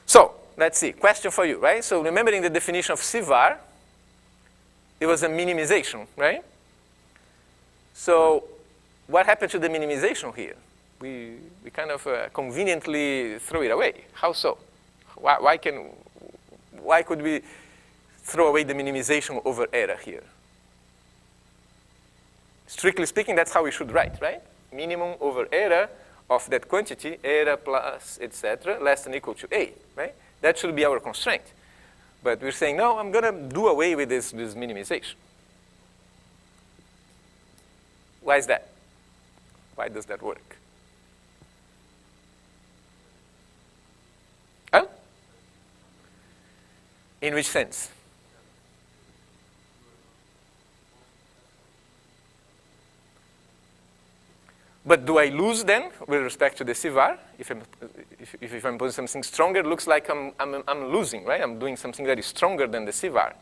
So, let's see, question for you, right? So remembering the definition of CVAR, it was a minimization, right? So what happened to the minimization here? We kind of conveniently throw it away. How so? Why could we throw away the minimization over eta here? Strictly speaking, that's how we should write, right? Minimum over eta of that quantity, eta plus, etc., less than or equal to a, right? That should be our constraint. But we're saying, no, I'm going to do away with this minimization. Why is that? Why does that work? Huh? In which sense? But do I lose then with respect to the CVAR? If I'm putting something stronger, it looks like I'm losing, right? I'm doing something that is stronger than the CVAR.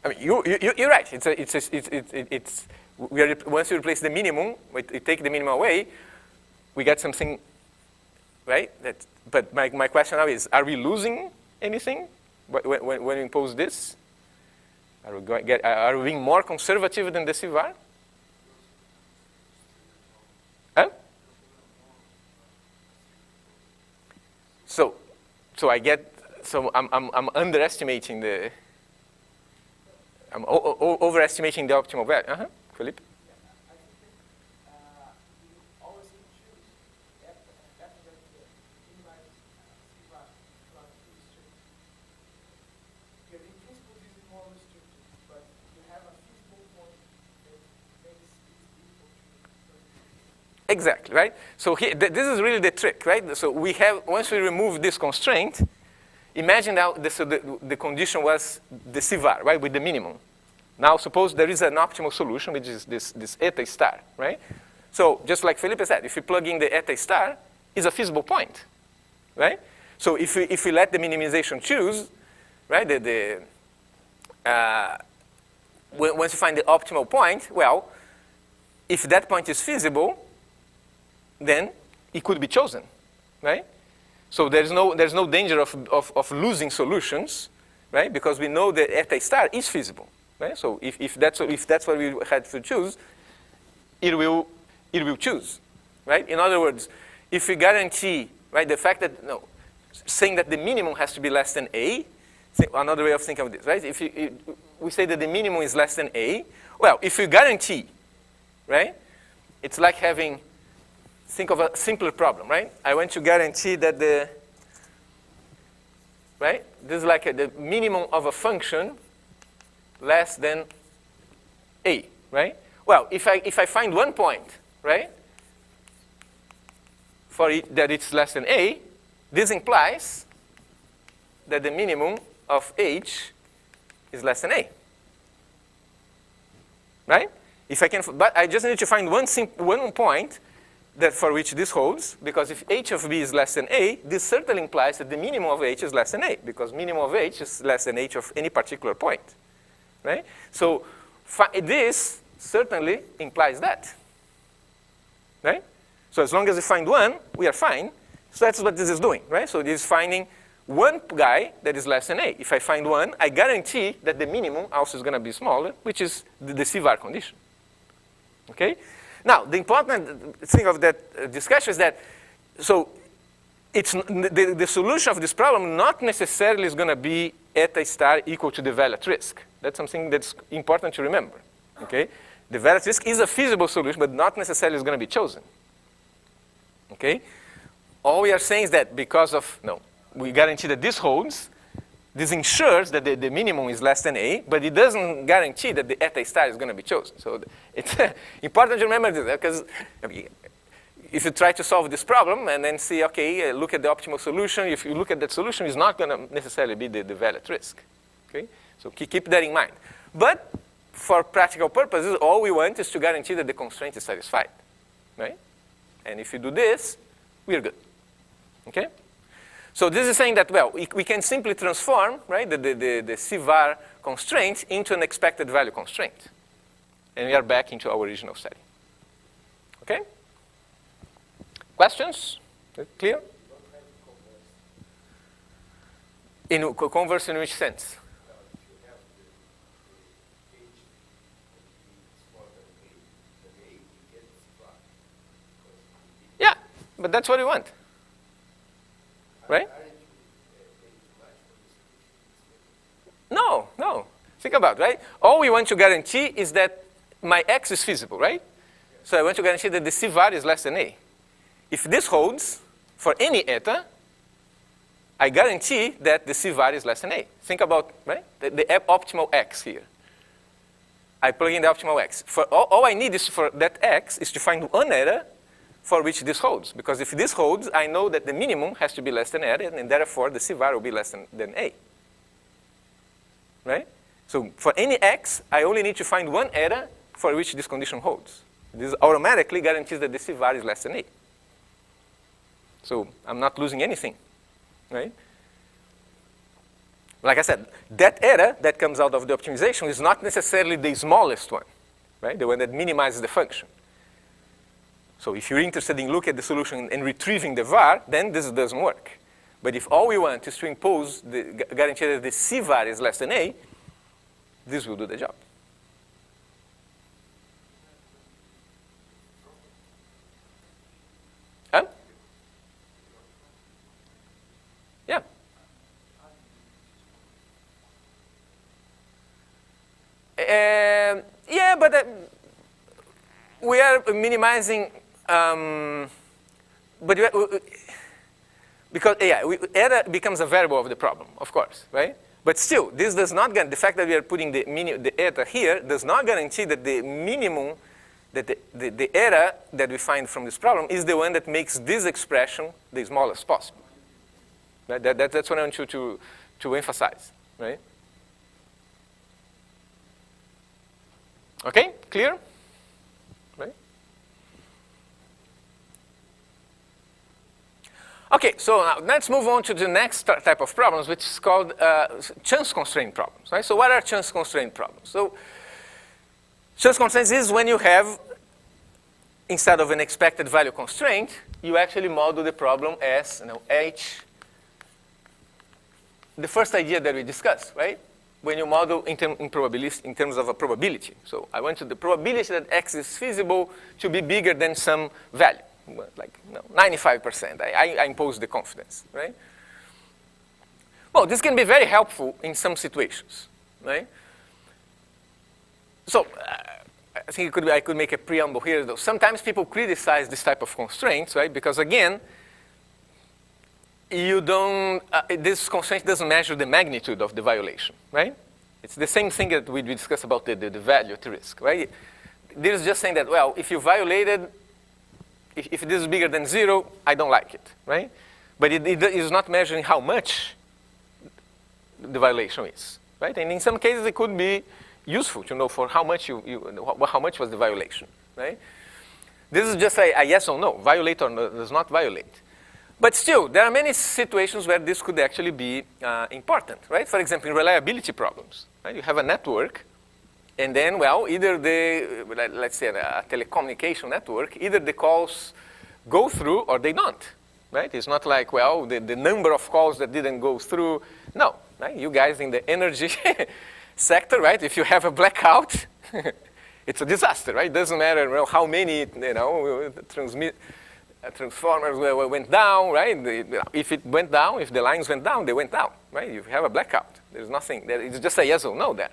I mean, you're right. Once you replace the minimum, we take the minimum away, we get something, right? But my question now is, are we losing anything when we impose this? Are we being more conservative than the CVAR? Huh? So I'm underestimating the. I'm overestimating the optimal value. Felipe? Exactly, right? So here, this is really the trick, right? So we have, once we remove this constraint, imagine now the condition was the CVAR, right, with the minimum. Now suppose there is an optimal solution, which is this eta star, right? So just like Felipe said, if you plug in the eta star, it's a feasible point, right? So if we let the minimization choose, right, once you find the optimal point, well, if that point is feasible, then it could be chosen, right? So there's no danger of losing solutions, right? Because we know that eta star is feasible, right? So if that's what we had to choose, it will choose, right? In other words, if we guarantee, right, the fact that saying that the minimum has to be less than a, another way of thinking of this, right? If we say that the minimum is less than a, well, if you guarantee, right, it's like having. Think of a simpler problem, right? I want to guarantee that right? This is like the minimum of a function less than a, right? Well, if I find one point, right, for it that it's less than a, this implies that the minimum of h is less than a, right? But I just need to find one point that for which this holds, because if h of b is less than a, this certainly implies that the minimum of h is less than a, because minimum of h is less than h of any particular point, right? So this certainly implies that, right? So as long as we find one, we are fine. So that's what this is doing, right? So this is finding one guy that is less than a. If I find one, I guarantee that the minimum also is going to be smaller, which is the CVAR condition, okay? Now, the important thing of that discussion is that, so it's the solution of this problem not necessarily is going to be eta star equal to the value at risk. That's something that's important to remember, okay? The value at risk is a feasible solution, but not necessarily is going to be chosen, okay? All we are saying is that because of, we guarantee that this holds, this ensures that the minimum is less than A, but it doesn't guarantee that the eta star is going to be chosen. So it's important to remember this, because if you try to solve this problem and then see, okay, look at the optimal solution, if you look at that solution, it's not going to necessarily be the value at risk. Okay? So keep that in mind. But for practical purposes, all we want is to guarantee that the constraint is satisfied. Right? And if you do this, we're good. Okay? So this is saying that, well, we can simply transform, right, the CVAR constraint into an expected value constraint. And we are back into our original setting. Okay? Questions? Clear? In converse in which sense? Yeah, but that's what we want. Right? No, no. Think about it, right? All we want to guarantee is that my x is feasible, right? So I want to guarantee that the CVAR is less than A. If this holds for any eta, I guarantee that the CVAR is less than A. Think about, right, the optimal x here. I plug in the optimal x. For all I need is for that x is to find one eta for which this holds. Because if this holds, I know that the minimum has to be less than eta, and therefore the CVAR will be less than A. Right? So for any x, I only need to find one eta for which this condition holds. This automatically guarantees that the CVAR is less than A. So I'm not losing anything. Right? Like I said, that eta that comes out of the optimization is not necessarily the smallest one, right? The one that minimizes the function. So if you're interested in looking at the solution and retrieving the var, then this doesn't work. But if all we want is to impose the guarantee that the CVAR is less than A, this will do the job. Huh? Yeah. Yeah, but we are minimizing, but because eta becomes a variable of the problem, of course, right? But still, this does not guarantee, the fact that we are putting the eta here does not guarantee that the minimum, that the eta that we find from this problem is the one that makes this expression the smallest possible. Right? That's what I want you to emphasize, right? Okay, clear? Right? Okay, so now let's move on to the next type of problems, which is called chance constraint problems. Right? So what are chance constraint problems? So chance constraints is when you have, instead of an expected value constraint, you actually model the problem as H, the first idea that we discussed, right? When you model in terms of a probability. So I want the probability that X is feasible to be bigger than some value, like 95%. I impose the confidence, right? Well, this can be very helpful in some situations, right? So I think I could make a preamble here, though. Sometimes people criticize this type of constraints, right? Because again, you don't, this constraint doesn't measure the magnitude of the violation, right? It's the same thing that we discussed about the value at risk, right? This is just saying that, well, if you violated, if this is bigger than 0, I don't like it, right? But it is not measuring how much the violation is, right? And in some cases, it could be useful to know for how much how much was the violation, right? This is just a yes or no, violate or does not violate. But still, there are many situations where this could actually be important, right? For example, in reliability problems, right? You have a network, and then, well, either let's say a telecommunication network, either the calls go through or they don't, right? It's not like, well, the number of calls that didn't go through. No, right? You guys in the energy sector, right? If you have a blackout, it's a disaster, right? It doesn't matter, well, how many, transformers went down, right? If it went down, if the lines went down, they went down, right? You have a blackout. There's nothing, it's just a yes or no there,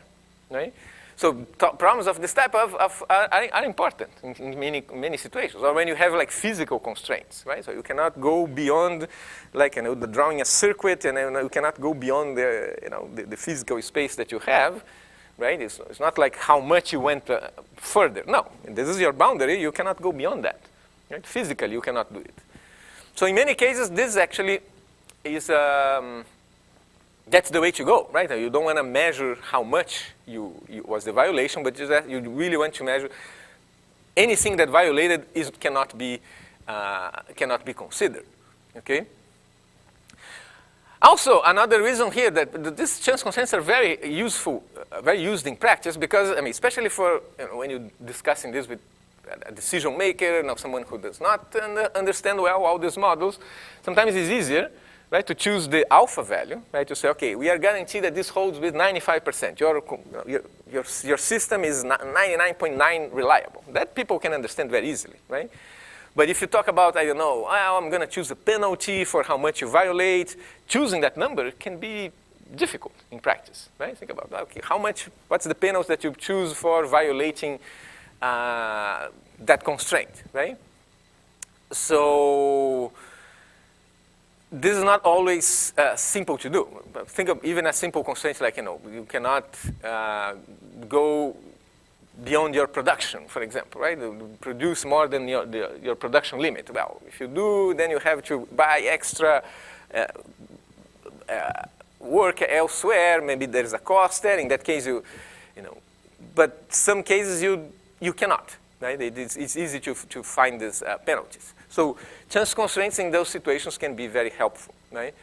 right? So problems of this type are important in many situations. Or when you have like physical constraints, right? So you cannot go beyond, like, you know, the drawing a circuit, and you cannot go beyond the, you know, the physical space that you have, right? It's not like how much you went further. No, this is your boundary. You cannot go beyond that, right? Physically, you cannot do it. So in many cases, this actually is. That's the way to go, right? You don't want to measure how much was the violation, but just that you really want to measure anything that violated cannot be considered. Okay. Also, another reason here that these chance constraints are very useful, very used in practice, because I mean, especially for, you know, when you're discussing this with a decision maker, you know, someone who does not understand well all these models, sometimes it's easier, right, to choose the alpha value, right, to say, okay, we are guaranteed that this holds with 95%. Your system is 99.9 reliable. That people can understand very easily, right? But if you talk about, I don't know, well, I'm going to choose a penalty for how much you violate, choosing that number can be difficult in practice, right? Think about, okay, what's the penalty that you choose for violating that constraint, right? So this is not always simple to do. But think of even a simple constraint like, you know, you cannot go beyond your production, for example, right? Produce more than your production limit. Well, if you do, then you have to buy extra work elsewhere. Maybe there's a cost there. In that case, you know. But some cases you cannot, right? It's easy to find these penalties. So chance constraints in those situations can be very helpful, right?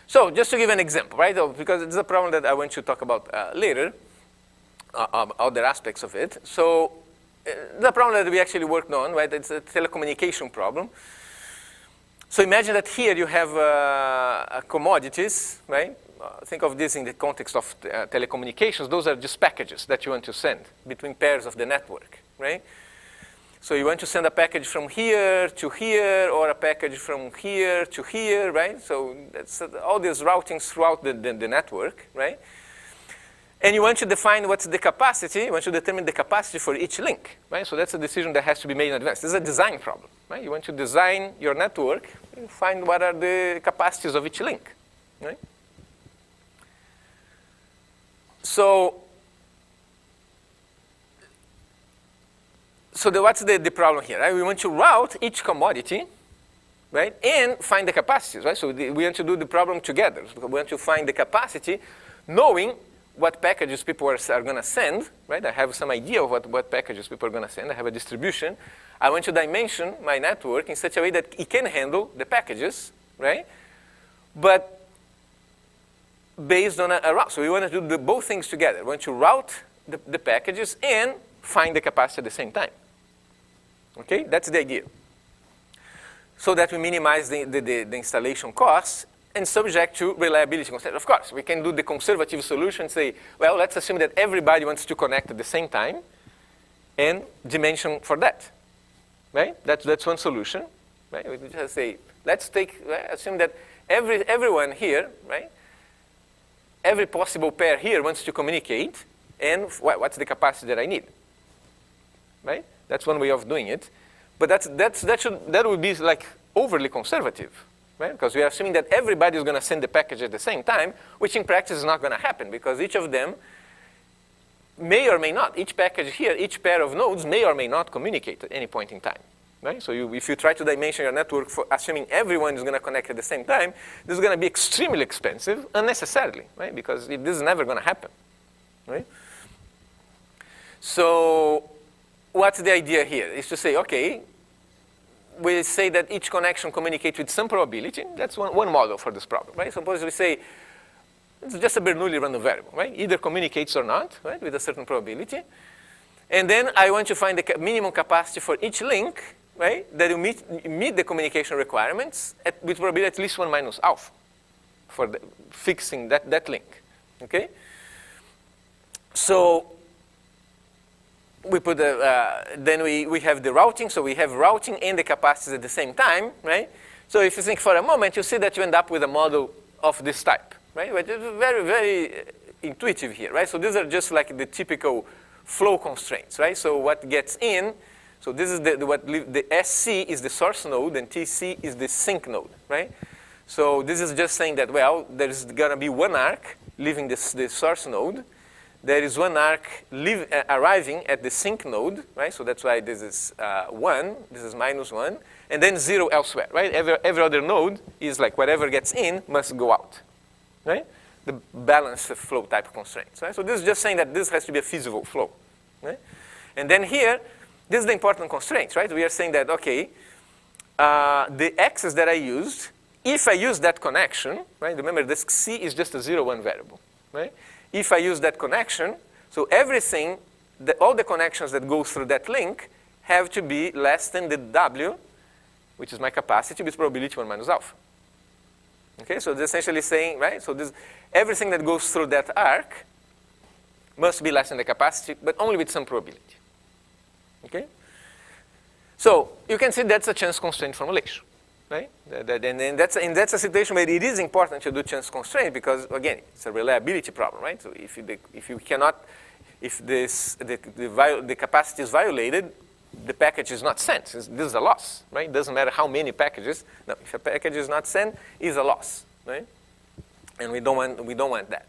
So just to give an example, right? Because it's a problem that I want to talk about later, other aspects of it. So the problem that we actually worked on, right? It's a telecommunication problem. So imagine that here you have commodities, right? Think of this in the context of telecommunications. Those are just packages that you want to send between pairs of the network, right? So you want to send a package from here to here, or a package from here to here, right? So that's all these routings throughout the network, right? And you want to define what's the capacity. You want to determine the capacity for each link, right? So that's a decision that has to be made in advance. This is a design problem, right? You want to design your network and find what are the capacities of each link, right? So what's the problem here, right? We want to route each commodity, right, and find the capacities, right? So we want to do the problem together. We want to find the capacity, knowing what packages people are going to send, right? I have some idea of what packages people are going to send. I have a distribution. I want to dimension my network in such a way that it can handle the packages, right? But based on a route. So we want to do both things together. We want to route the packages and find the capacity at the same time. Okay, that's the idea. So that we minimize the installation costs and subject to reliability constraints. Of course, we can do the conservative solution and say, well, let's assume that everybody wants to connect at the same time and dimension for that, right? That's one solution, right? We just say, let's assume that everyone here, right? Every possible pair here wants to communicate, and what's the capacity that I need, right? That's one way of doing it, but that would be like overly conservative, right? Because we are assuming that everybody is going to send the package at the same time, which in practice is not going to happen because each of them may or may not. Each package here, each pair of nodes may or may not communicate at any point in time, right? So if you try to dimension your network for assuming everyone is going to connect at the same time, this is going to be extremely expensive unnecessarily, right? Because this is never going to happen, right? So what's the idea here? Is to say, okay, we say that each connection communicates with some probability. That's one model for this problem, right? Suppose we say it's just a Bernoulli random variable, right? Either communicates or not, right, with a certain probability. And then I want to find the minimum capacity for each link, right, that will meet the communication requirements with probability at least 1 minus alpha for fixing that link, okay? So we put then we have the routing, so we have routing and the capacities at the same time, right? So if you think for a moment, you see that you end up with a model of this type, right? Which is very, very intuitive here, right? So these are just like the typical flow constraints, right? So what gets in, so this is the SC is the source node and TC is the sink node, right? So this is just saying that, well, there's gonna be one arc leaving the source node. There is one arc arriving at the sink node, right? So that's why this is 1, this is -1, and then 0 elsewhere, right? Every other node is like whatever gets in must go out, right? The balanced flow type constraints, right? So this is just saying that this has to be a feasible flow, right? And then here, this is the important constraint, right? We are saying that, okay, the x's that I used, if I use that connection, right? Remember, this C is just a 0-1 variable, right? If I use that connection, so everything, all the connections that go through that link have to be less than the W, which is my capacity, with probability 1 minus alpha. Okay, so it's essentially saying, right? So this, everything that goes through that arc must be less than the capacity, but only with some probability. Okay? So you can see that's a chance constraint formulation, right? And that's a situation where it is important to do chance constraint because, again, it's a reliability problem, right? So if the capacity is violated, the package is not sent. This is a loss, right? It doesn't matter how many packages. No, if a package is not sent, it's a loss, right? And we don't want that.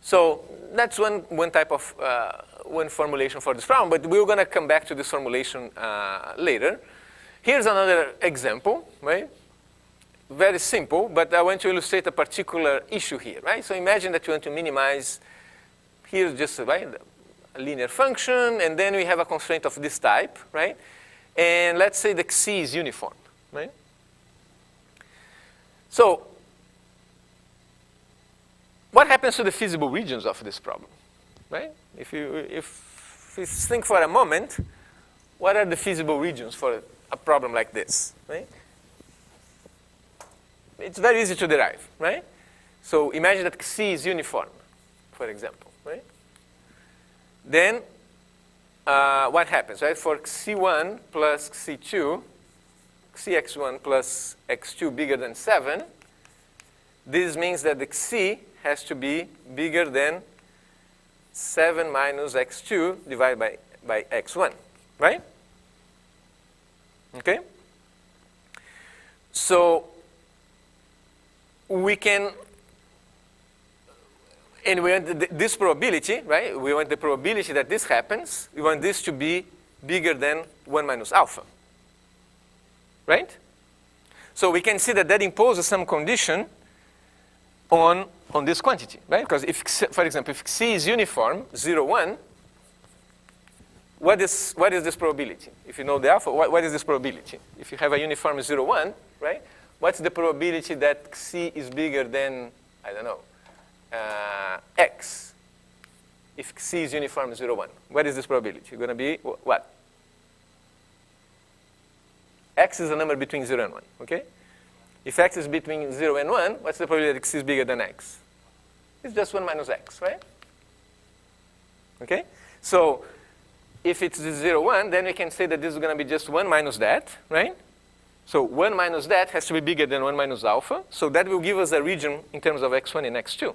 So that's one type of one formulation for this problem. But we're going to come back to this formulation later. Here's another example, right? Very simple, but I want to illustrate a particular issue here, right? So imagine that you want to minimize. Here's just right, a linear function, and then we have a constraint of this type, right? And let's say the C is uniform, right? So what happens to the feasible regions of this problem, right? If you think for a moment, what are the feasible regions for a problem like this, right? It's very easy to derive, right? So imagine that C is uniform, for example, right? Then what happens, right? For C1 plus C2, Cx1 plus x2 bigger than 7, this means that the C has to be bigger than 7 minus x2 divided by x1, right? Okay? So we can, and we want this probability, right? We want the probability that this happens. We want this to be bigger than 1 minus alpha, right? So we can see that that imposes some condition on this quantity, right? Because if, for example, if C is uniform, 0, 1, what is this probability? If you know the alpha, what is this probability? If you have a uniform 0, 1, right? What's the probability that C is bigger than, I don't know, X? If C is uniform 0, 1. What is this probability? Going to be what? X is a number between 0 and 1, okay? If X is between 0 and 1, what's the probability that X is bigger than X? It's just 1 minus X, right? Okay? So if it's 0, 1, then we can say that this is going to be just 1 minus that, right? So 1 minus that has to be bigger than 1 minus alpha. So that will give us a region in terms of x1 and x2. Does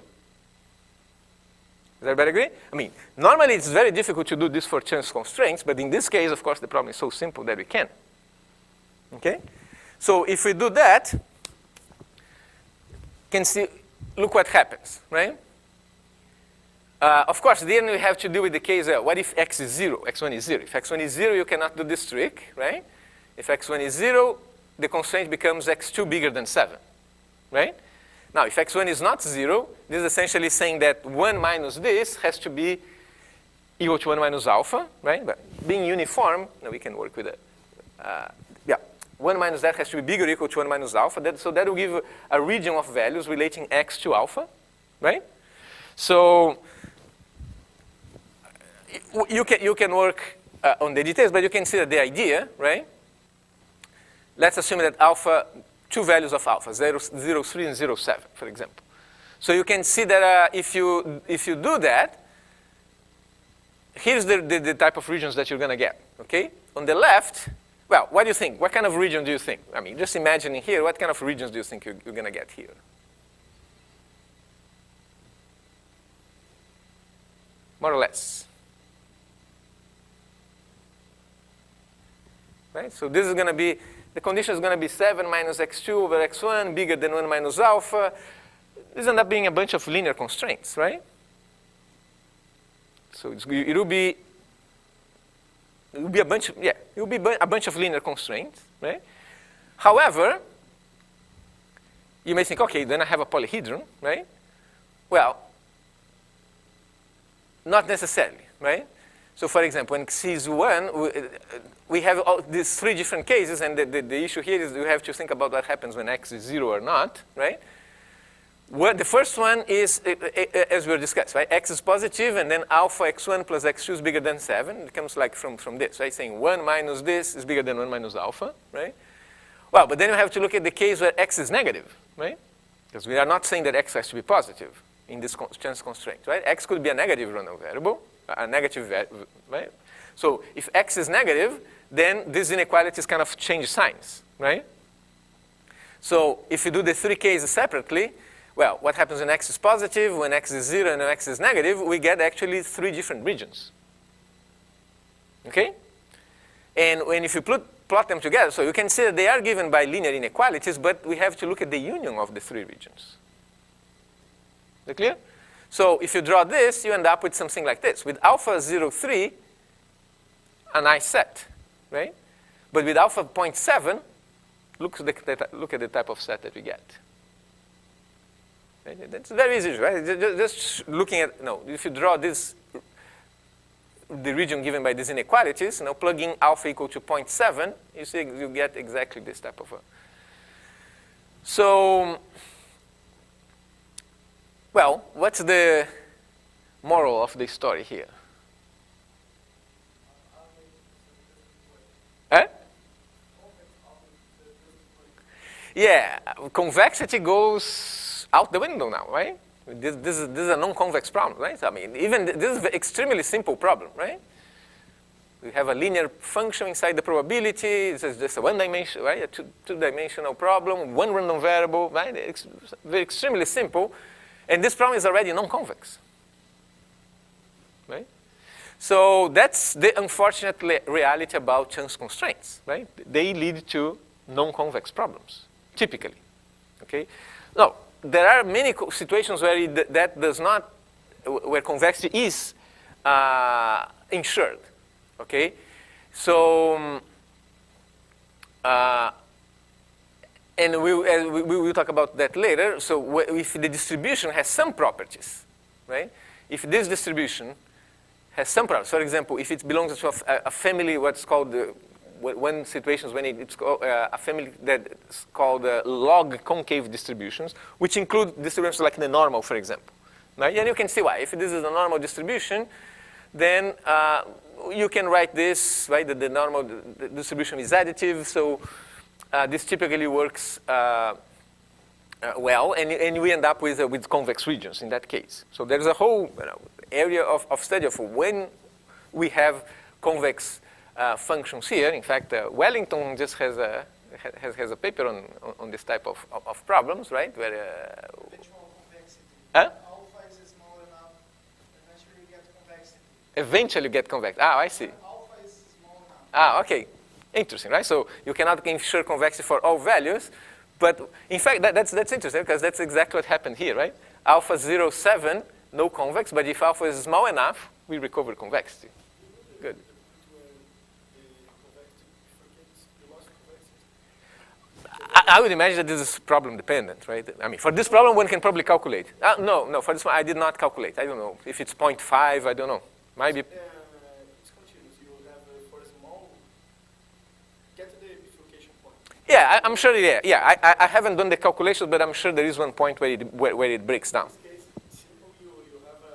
everybody agree? I mean, normally it's very difficult to do this for chance constraints, but in this case, of course, the problem is so simple that we can. Okay? So if we do that, you can see, look what happens, right? Of course, then we have to deal with the case, what if x is 0, x1 is 0? If x1 is 0, you cannot do this trick, right? If x1 is 0, the constraint becomes x2 bigger than 7, right? Now, if x1 is not 0, this is essentially saying that 1 minus this has to be equal to 1 minus alpha, right? But being uniform, now we can work with it. 1 minus that has to be bigger or equal to 1 minus alpha. So that will give a region of values relating x to alpha, right? So you can work on the details, but you can see that the idea, right? Let's assume that alpha, two values of alpha, 0, 3 and 0, 7, for example. So you can see that if you do that, here's the type of regions that you're going to get, okay? On the left, well, what do you think? What kind of region do you think? I mean, just imagining here, what kind of regions do you think you're going to get here? more or less. Right? So this is going to be, the condition is going to be 7 minus x2 over x1, bigger than 1 minus alpha. This ends up being a bunch of linear constraints, right? So it will be a bunch of, yeah, it will be a bunch of linear constraints, right? However, you may think, okay, then I have a polyhedron, right? Well, not necessarily, right? So for example, when x is 1, we have all these 3 different cases, and the issue here is you have to think about what happens when x is 0 or not, right? Well, the first one is, as we were discussed, right? X is positive, and then alpha x1 plus x2 is bigger than 7. It comes like from this, right? Saying 1 minus this is bigger than 1 minus alpha, right? Well, but then you have to look at the case where x is negative, right? Because we are not saying that x has to be positive in this chance constraint, right? X could be a negative random variable, a negative, right? So if x is negative, then these inequalities kind of change signs, right? So if you do the 3 cases separately, well, what happens when x is positive, when x is 0, and when x is negative, we get actually 3 different regions. Okay? And if you plot them together, so you can see that they are given by linear inequalities, but we have to look at the union of the 3 regions. Is that clear? So if you draw this, you end up with something like this. With alpha 0, 3, a nice set, right? But with alpha 0.7, look at the type of set that we get. Right? That's very easy, right? Just looking at, if you draw this, the region given by these inequalities, plugging alpha equal to 0.7, you see you get exactly this type of a. So, well, what's the moral of the story here? Eh? Yeah, convexity goes out the window now, right? This is a non-convex problem, right? I mean, even this is an extremely simple problem, right? We have a linear function inside the probability. It's just a one-dimension, right? A two-dimensional problem, one random variable, right? It's very extremely simple. And this problem is already non-convex, right? So that's the unfortunate reality about chance constraints, right? They lead to non-convex problems, typically, okay? Now, there are many situations where that does not, where convexity is ensured, okay? So, and we will talk about that later. So if the distribution has some properties, right? If this distribution has some properties, for example, if it belongs to a family, what's called, one situation is when it's called, a family that's called log concave distributions, which include distributions like the normal, for example. Right? And you can see why. If this is a normal distribution, then you can write this, right? The normal distribution is additive, so this typically works well, and we end up with convex regions in that case. So there's a whole area of study of when we have convex functions here. In fact, Wellington just has a paper on this type of problems, right? Where eventual convexity. Huh? Alpha is small enough, eventually you get convexity. Eventually you get convex. Ah, I see. Alpha is small enough. Ah, okay. Interesting, right? So you cannot ensure convexity for all values, but in fact that's interesting because that's exactly what happened here, right? Alpha 0, 7, no convex, but if alpha is small enough, we recover convexity. Good. I would imagine that this is problem dependent, right? I mean, for this problem, one can probably calculate. No, for this one, I did not calculate. I don't know. If it's 0.5, I don't know. Maybe. It's continuous. You have for a small, get to the bifurcation point. Yeah, I'm sure, yeah. I haven't done the calculations, but I'm sure there is one point where it breaks down. In this case, it's simple. You have a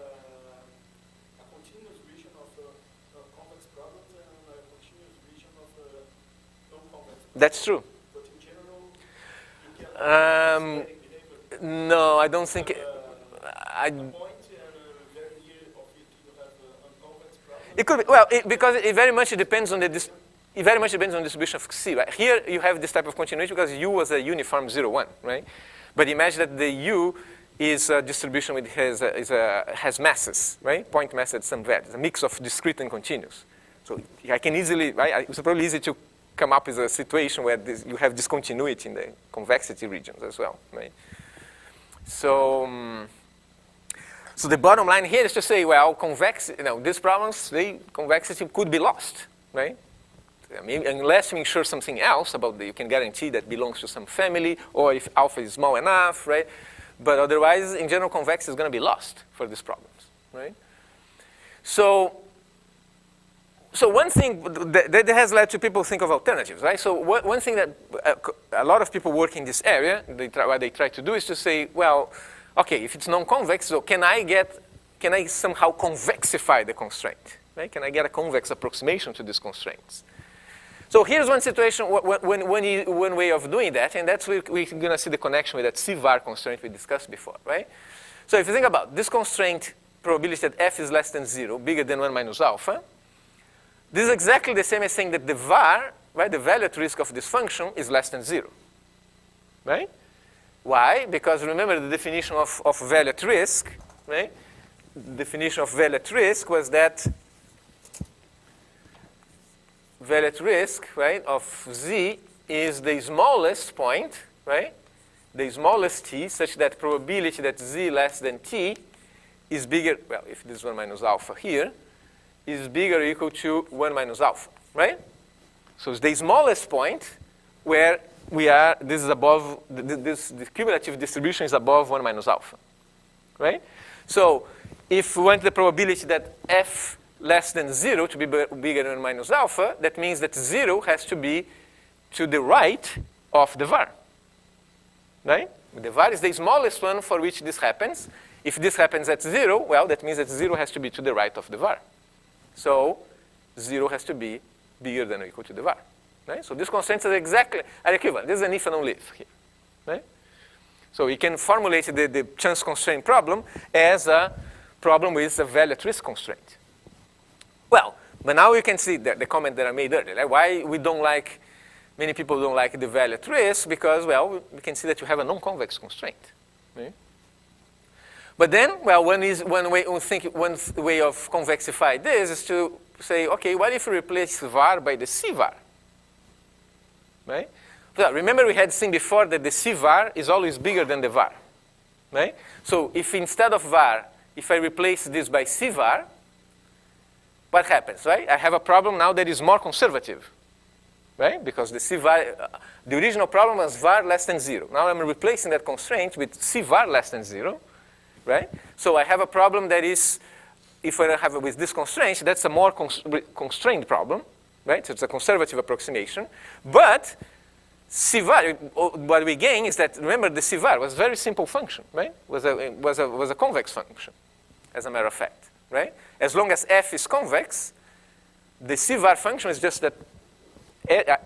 continuous region of convex problems and a continuous region of non-convex. That's true. No, I don't think. It could be, well, because it very much depends on the distribution of C. Right? Here you have this type of continuity because U was a uniform 0, 1, right? But imagine that the U is a distribution which has masses, right? Point mass at some value. It's a mix of discrete and continuous. So I can easily, right? It's probably easy to come up with a situation where you have discontinuity in the convexity regions as well, right? So, so the bottom line here is to say, well, these problems, convexity could be lost, right? I mean, unless you ensure something else about you can guarantee that belongs to some family, or if alpha is small enough, right? But otherwise, in general, convexity is going to be lost for these problems, right? So one thing that has led to people think of alternatives, right? So one thing that a lot of people work in this area, what they try to do is to say, well, okay, if it's non-convex, so can I somehow convexify the constraint, right? Can I get a convex approximation to these constraints? So here's one situation, one way of doing that, and that's where we're going to see the connection with that CVAR constraint we discussed before, right? So if you think about this constraint, probability that f is less than 0, bigger than 1 minus alpha, this is exactly the same as saying that the var, right, the value at risk of this function is less than 0, right? Why? Because remember the definition of value at risk, right? The definition of value at risk was that value at risk, right, of z is the smallest point, right? The smallest t, such that probability that z less than t is bigger, well, if this is 1 minus alpha here, is bigger or equal to 1 minus alpha, right? So it's the smallest point where this is above, the cumulative distribution is above 1 minus alpha, right? So if we want the probability that f less than 0 to be bigger than 1 minus alpha, that means that 0 has to be to the right of the var, right? The var is the smallest one for which this happens. If this happens at 0, well, that means that 0 has to be to the right of the var. So 0 has to be bigger than or equal to the var, right? So these constraints are exactly equivalent. This is an if and only if here, right? So we can formulate the chance constraint problem as a problem with a value at risk constraint. Well, but now you can see the comment that I made earlier, right? Why many people don't like the value at risk, because, well, we can see that you have a non-convex constraint, right? But then, well, one way of convexify this is to say, okay, what if we replace var by the CVAR, right? So remember we had seen before that the CVAR is always bigger than the var, right? So if instead of var, if I replace this by CVAR, what happens, right? I have a problem now that is more conservative, right? Because the CVAR, the original problem was var less than 0. Now I'm replacing that constraint with CVAR less than 0, right? So I have a problem that is, if I have it with this constraint, that's a more constrained problem, right? So it's a conservative approximation. But CVAR, what we gain is that, remember, the CVAR was a very simple function, right? Was a convex function, as a matter of fact, right? As long as f is convex, the CVAR function is just that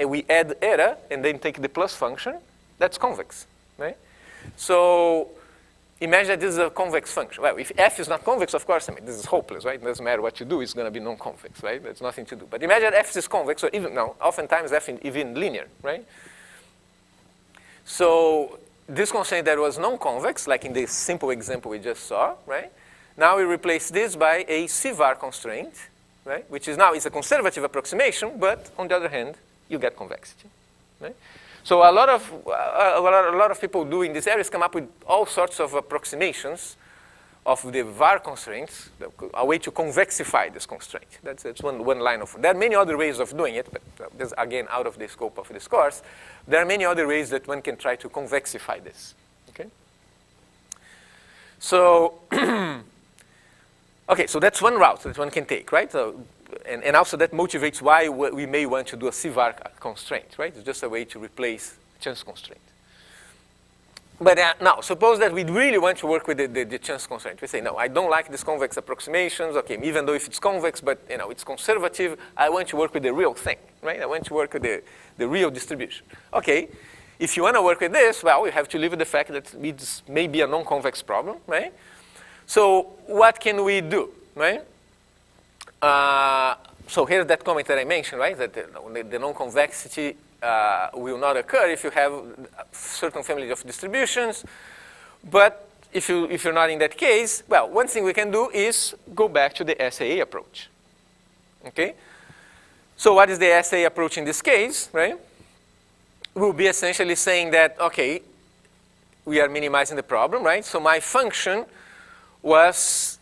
we add eta and then take the plus function. That's convex, right? So imagine that this is a convex function. Well, if f is not convex, of course, I mean, this is hopeless, right? It doesn't matter what you do, it's going to be non-convex, right? There's nothing to do. But imagine that f is convex, or even now, oftentimes f is even linear, right? So this constraint that was non-convex, like in the simple example we just saw, right? Now we replace this by a CVAR constraint, right? Which is now, it's a conservative approximation, but on the other hand, you get convexity, right? So a lot of people do in this area is come up with all sorts of approximations of the var constraints, a way to convexify this constraint. That's one line of. There are many other ways of doing it, but this is again out of the scope of this course. There are many other ways that one can try to convexify this. Okay. So, okay, so that's one route that one can take, right? So, and also that motivates why we may want to do a CVAR constraint, right? It's just a way to replace chance constraint. But now, suppose that we really want to work with the chance constraint. We say, no, I don't like these convex approximations. Okay, even though if it's convex, but it's conservative, I want to work with the real thing, right? I want to work with the real distribution. Okay, if you want to work with this, well, you have to live with the fact that it may be a non-convex problem, right? So what can we do, right? So here's that comment that I mentioned, right? That the non-convexity will not occur if you have a certain family of distributions. But if you're not in that case, well, one thing we can do is go back to the SAA approach. Okay? So what is the SAA approach in this case, right? We'll be essentially saying that, okay, we are minimizing the problem, right? So my function was,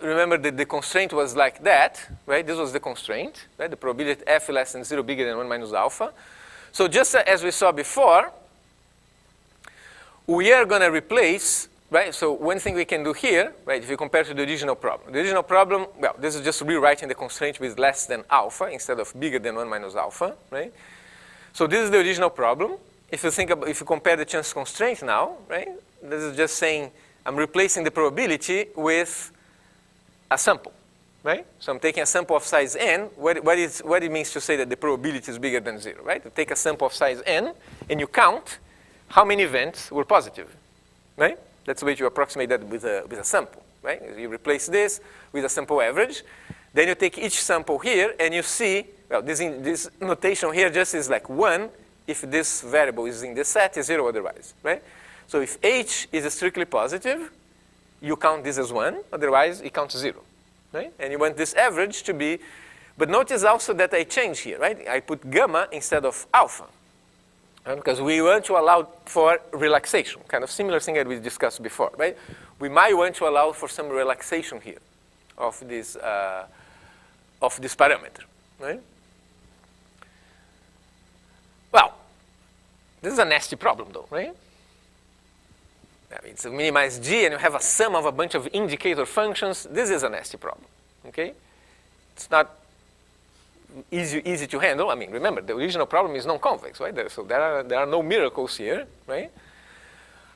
remember that the constraint was like that, right? This was the constraint, right? The probability f less than 0 bigger than 1 minus alpha. So just as we saw before, we are going to replace, right? So one thing we can do here, right, if you compare to the original problem. The original problem, well, this is just rewriting the constraint with less than alpha instead of bigger than 1 minus alpha, right? So this is the original problem. If you think about, if you compare the chance constraint now, right, this is just saying I'm replacing the probability with a sample, right? So I'm taking a sample of size n. What it means to say that the probability is bigger than 0, right? You take a sample of size n, and you count how many events were positive, right? That's the way you approximate that with a sample, right? You replace this with a sample average. Then you take each sample here, and you see, well, this notation here just is like 1 if this variable is in the set, is 0 otherwise, right? So if h is strictly positive, you count this as 1, otherwise it counts 0, right? And you want this average to be, but notice also that I change here, right? I put gamma instead of alpha, right? Because we want to allow for relaxation, kind of similar thing that we discussed before, right? We might want to allow for some relaxation here of this parameter, right? Well, this is a nasty problem though, right? It's a minimized G and you have a sum of a bunch of indicator functions. This is a nasty problem, okay? It's not easy to handle. I mean, remember, the original problem is non-convex, right? So there are no miracles here, right?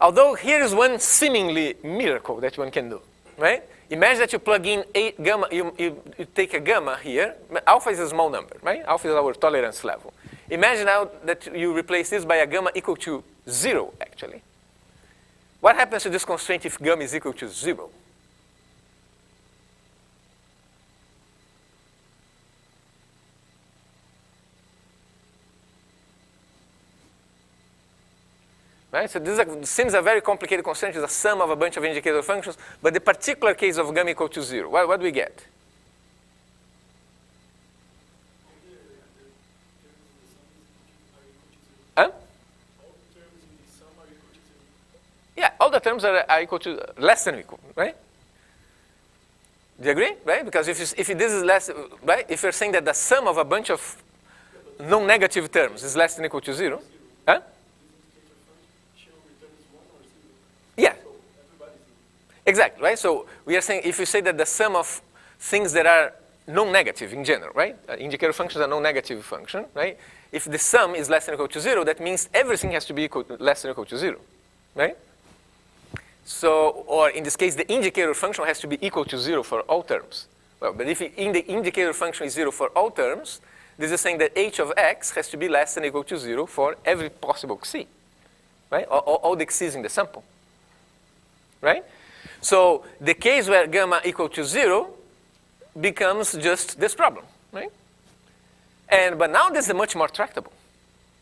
Although here is one seemingly miracle that one can do, right? Imagine that you plug in a gamma, you take a gamma here. Alpha is a small number, right? Alpha is our tolerance level. Imagine now that you replace this by a gamma equal to 0, actually. What happens to this constraint if gamma is equal to 0? Right? So this seems a very complicated constraint. It's a sum of a bunch of indicator functions. But the particular case of gamma equal to 0, what do we get? Huh? Yeah, all the terms are equal to less than or equal, right? Do you agree? Right? Because if this is less, right? If you're saying that the sum of a bunch of non-negative terms is less than or equal to 0, huh? Yeah. Exactly, right? So we are saying if you say that the sum of things that are non-negative in general, right? Indicator functions are non-negative function, right? If the sum is less than or equal to 0, that means everything has to be less than or equal to 0, right? So, or in this case, the indicator function has to be equal to 0 for all terms. Well, but if the indicator function is 0 for all terms, this is saying that h of x has to be less than or equal to 0 for every possible xi, right? All the x's in the sample, right? So the case where gamma equal to 0 becomes just this problem, right? But now this is much more tractable,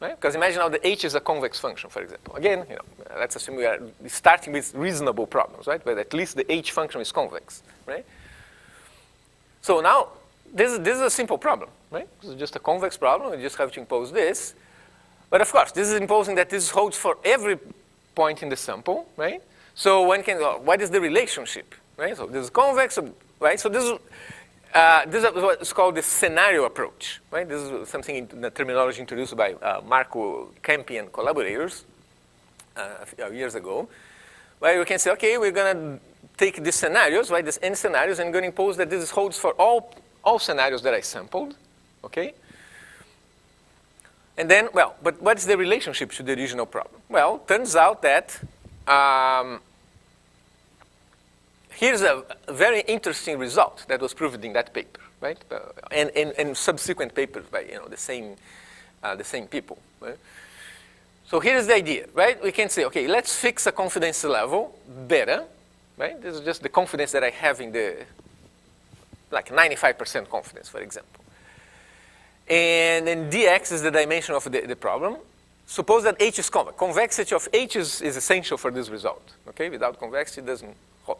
right? Because imagine now the h is a convex function, for example. Again, let's assume we are starting with reasonable problems, right? But at least the h function is convex, right? So now this is a simple problem, right? This is just a convex problem. We just have to impose this. But of course, this is imposing that this holds for every point in the sample, right? So one can, what is the relationship, right? So this is convex, right? So this is what's called the scenario approach, right? This is something in the terminology introduced by Marco Campi and collaborators a few years ago, where we can say, okay, we're going to take these scenarios, right? These n scenarios, and going to impose that this holds for all scenarios that I sampled, okay? And then, well, but what's the relationship to the original problem? Well, turns out that here's a very interesting result that was proved in that paper, right? And subsequent papers by the same people. Right? So here's the idea, right? We can say, okay, let's fix a confidence level beta, right? This is just the confidence that I have in the, like 95% confidence, for example. And then dx is the dimension of the problem. suppose that H is convex. Convexity of H is essential for this result. Okay, without convexity, it doesn't hold.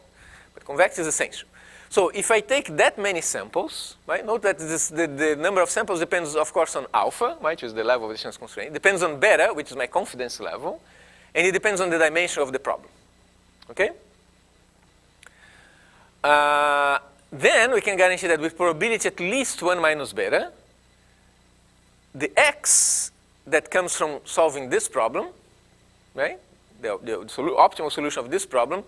But convexity is essential. So if I take that many samples, right, note that the number of samples depends, of course, on alpha, right, which is the level of distance constraint. It depends on beta, which is my confidence level. And it depends on the dimension of the problem. Okay? Then we can guarantee that with probability at least 1 minus beta, the x that comes from solving this problem, right, the optimal solution of this problem,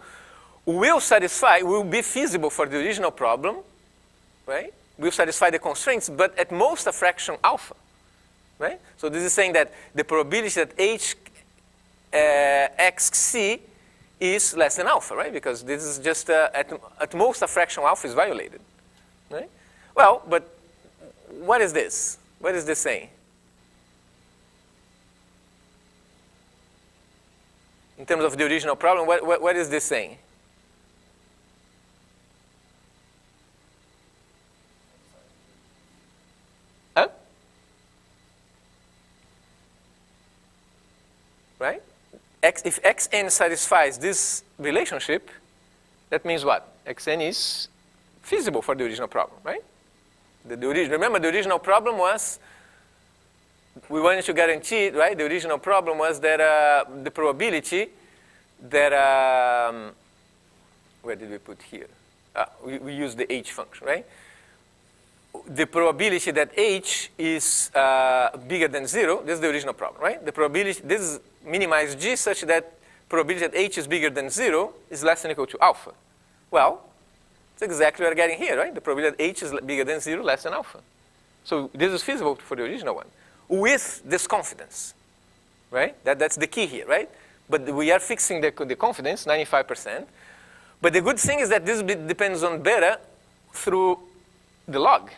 will be feasible for the original problem, right? Will satisfy the constraints, but at most a fraction alpha, right? So this is saying that the probability that xc is less than alpha, right? Because this is just at most a fraction alpha is violated, right? Well, but what is this? What is this saying? In terms of the original problem, what is this saying? Huh? Right? If xn satisfies this relationship, that means what? Xn is feasible for the original problem, right? Remember, the original problem was, we wanted to guarantee, right? The original problem was that the probability that, where did we put here? We used the h function, right? The probability that h is bigger than 0, this is the original problem, right? The probability, this is minimize g such that probability that h is bigger than 0 is less than or equal to alpha. Well, that's exactly what we're getting here, right? The probability that h is bigger than 0, less than alpha. So this is feasible for the original one with this confidence, right? That's the key here, right? But we are fixing the confidence, 95%. But the good thing is that this depends on beta through the log,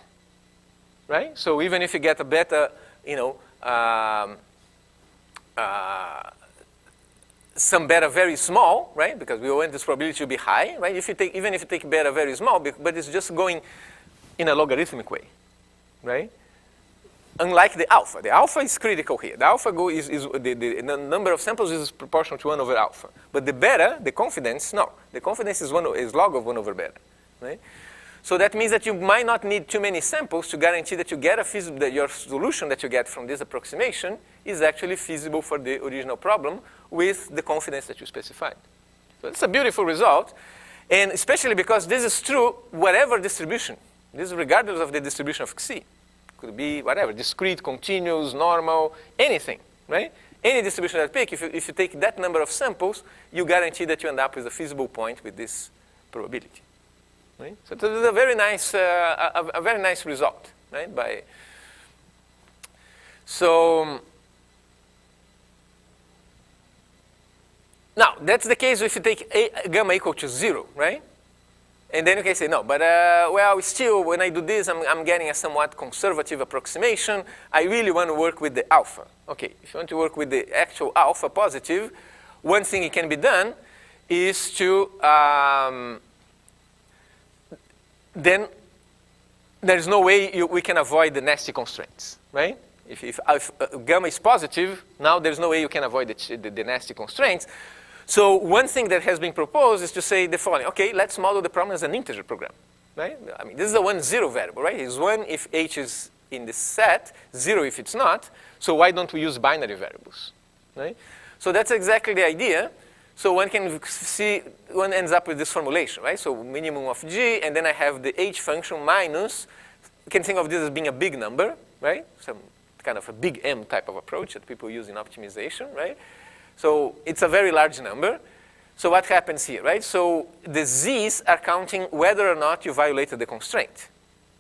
right? So even if you get a beta, you know, some beta very small, right? Because we want this probability to be high, right? Even if you take beta very small, but it's just going in a logarithmic way, right? Unlike the alpha is critical here. The alpha the number of samples is proportional to 1 over alpha. But the beta, the confidence, no. The confidence is log of 1 over beta, right? So that means that you might not need too many samples to guarantee that you get that your solution that you get from this approximation is actually feasible for the original problem with the confidence that you specified. So it's a beautiful result, and especially because this is true whatever distribution. This is regardless of the distribution of xc. Could be whatever, discrete, continuous, normal, anything, right? Any distribution that pick, if you take that number of samples, you guarantee that you end up with a feasible point with this probability. Right? So this is a very nice, a very nice result, right? So now that's the case if you take gamma equal to 0, right? And then you can say no, but well, still when I do this, I'm getting a somewhat conservative approximation. I really want to work with the alpha. Okay, if you want to work with the actual alpha positive, one thing that can be done is to then there's no way we can avoid the nasty constraints, right? If gamma is positive, now there's no way you can avoid the nasty constraints. So one thing that has been proposed is to say the following. Okay, let's model the problem as an integer program, right? I mean, this is a 1-0 variable, right? It's 1 if h is in this set, 0 if it's not. So why don't we use binary variables, right? So that's exactly the idea. So one can see, one ends up with this formulation, right? So minimum of g, and then I have the h function minus, you can think of this as being a big number, right? Some kind of a big M type of approach that people use in optimization, right? So it's a very large number. So what happens here, right? So the z's are counting whether or not you violated the constraint,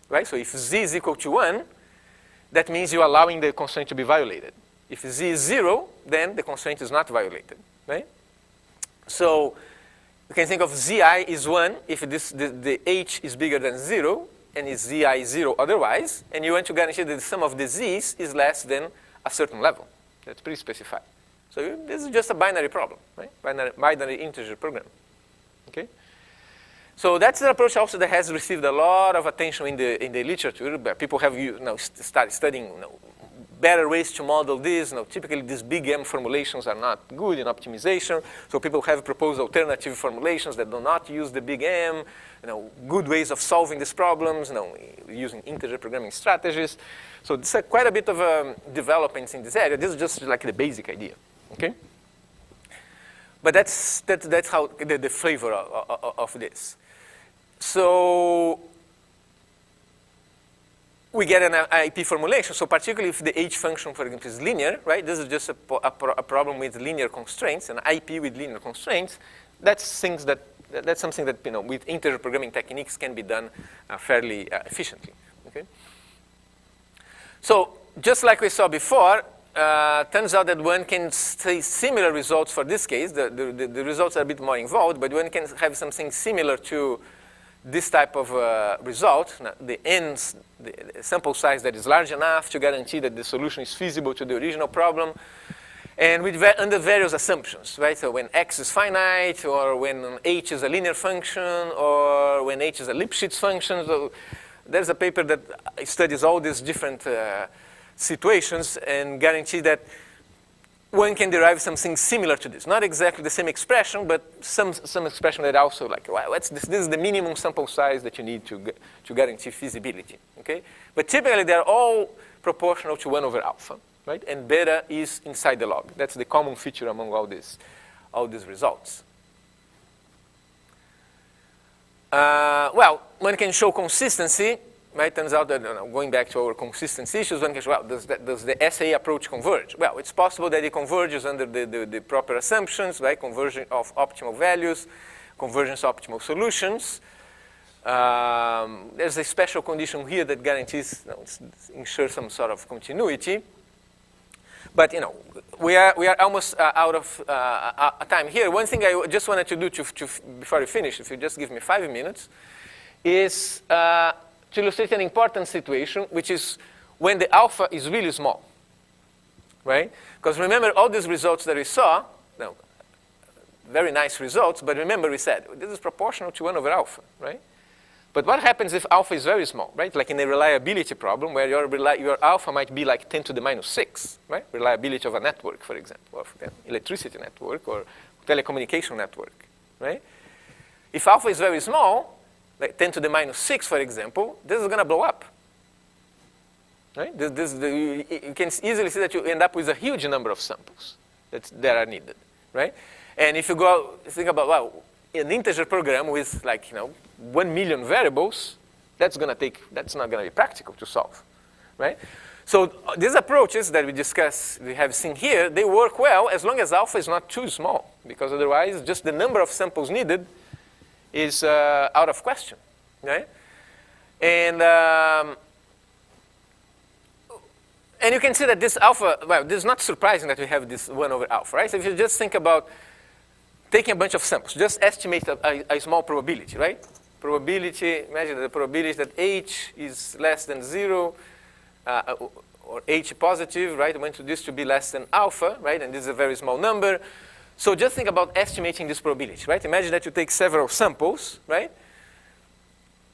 right? So if z is equal to 1, that means you're allowing the constraint to be violated. If z is 0, then the constraint is not violated, right? So you can think of zi is 1 if the h is bigger than 0, and is zi 0 otherwise, and you want to guarantee that the sum of the z's is less than a certain level. That's pretty specified. So this is just a binary problem, right? Binary integer program, okay? So that's an approach also that has received a lot of attention in the literature. People have started studying better ways to model this. Typically, these big M formulations are not good in optimization. So people have proposed alternative formulations that do not use the big M. Good ways of solving these problems, using integer programming strategies. So there's quite a bit of developments in this area. This is just like the basic idea, okay? But that's how the flavor of this. So we get an IP formulation. So particularly if the H function, for example, is linear, right? This is just a problem with linear constraints, an IP with linear constraints. That's something that with integer programming techniques can be done fairly efficiently. Okay. So just like we saw before, turns out that one can see similar results for this case. The results are a bit more involved, but one can have something similar to this type of result, the sample size that is large enough to guarantee that the solution is feasible to the original problem, and under various assumptions, right? So when x is finite, or when h is a linear function, or when h is a Lipschitz function. So there's a paper that studies all these different situations and guarantee that one can derive something similar to this. Not exactly the same expression, but some expression that also this is the minimum sample size that you need to guarantee feasibility, okay? But typically, they're all proportional to 1 over alpha, right? And beta is inside the log. That's the common feature among all these results. Well, one can show consistency. Right, turns out that going back to our consistency issues, one can say, well, does the SA approach converge? Well, it's possible that it converges under the proper assumptions, right? Conversion of optimal values, convergence of optimal solutions. There's a special condition here that guarantees, ensures some sort of continuity. But we are almost out of time here. One thing I just wanted to do before we finish, if you just give me 5 minutes, is to illustrate an important situation, which is when the alpha is really small, right? Because remember all these results that we saw, very nice results, but remember we said, this is proportional to 1 over alpha, right? But what happens if alpha is very small, right? Like in a reliability problem where your alpha might be like 10 to the minus 6, right? Reliability of a network, for example, of an electricity network or telecommunication network, right? If alpha is very small, like 10 to the minus 6, for example, this is going to blow up. Right? You can easily see that you end up with a huge number of samples that are needed. Right? And if you think about, an integer program with 1 million variables, that's not going to be practical to solve. Right? So these approaches that we have seen here, they work well as long as alpha is not too small, because otherwise just the number of samples needed is out of question, right? And you can see that this alpha, this is not surprising that we have this 1 over alpha, right? So if you just think about taking a bunch of samples, just estimate a small probability, right? Probability, imagine the probability that h is less than 0, or h positive, right? I want this to be less than alpha, right? And this is a very small number. So just think about estimating this probability, right? Imagine that you take several samples, right?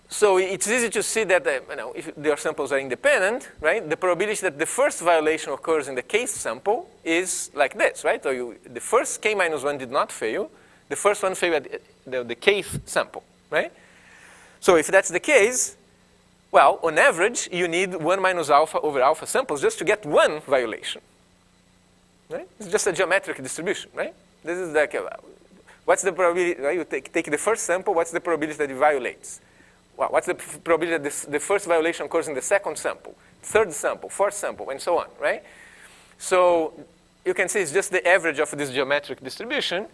So it's easy to see that if their samples are independent, right? The probability that the first violation occurs in the kth sample is like this, right? So the first k minus 1 did not fail. The first one failed at the kth sample, right? So if that's the case, well, on average, you need 1 minus alpha over alpha samples just to get one violation, right? It's just a geometric distribution, right? This is like, what's the probability, right? You take the first sample, what's the probability that it violates? Well, what's the probability that the first violation occurs in the second sample, third sample, fourth sample, and so on, right? So you can see it's just the average of this geometric distribution.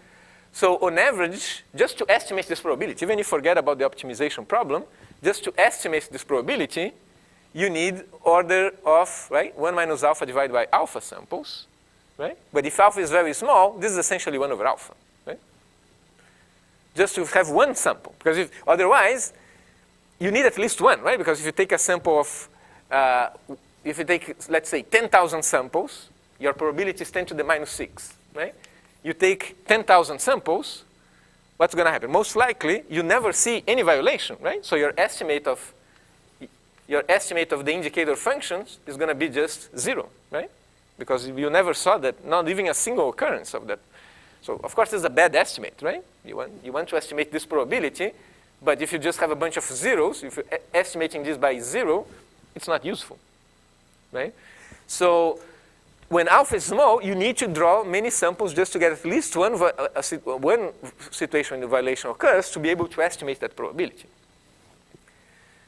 So on average, just to estimate this probability, even if you forget about the optimization problem, just to estimate this probability, you need order of, right, 1 minus alpha divided by alpha samples, right? But if alpha is very small, this is essentially 1 over alpha, right? Just to have one sample, because otherwise, you need at least one, right? Because if you take a sample of, if you take, let's say, 10,000 samples, your probability is 10 to the minus 6, right? You take 10,000 samples, what's going to happen? Most likely, you never see any violation, right? So your estimate of your estimate of the indicator functions is going to be just 0, right? Because you never saw that, not even a single occurrence of that. So of course, it's a bad estimate, right? You want to estimate this probability, but if you just have a bunch of zeros, if you're estimating this by 0, it's not useful, right? So when alpha is small, you need to draw many samples just to get at least one situation when the violation occurs to be able to estimate that probability.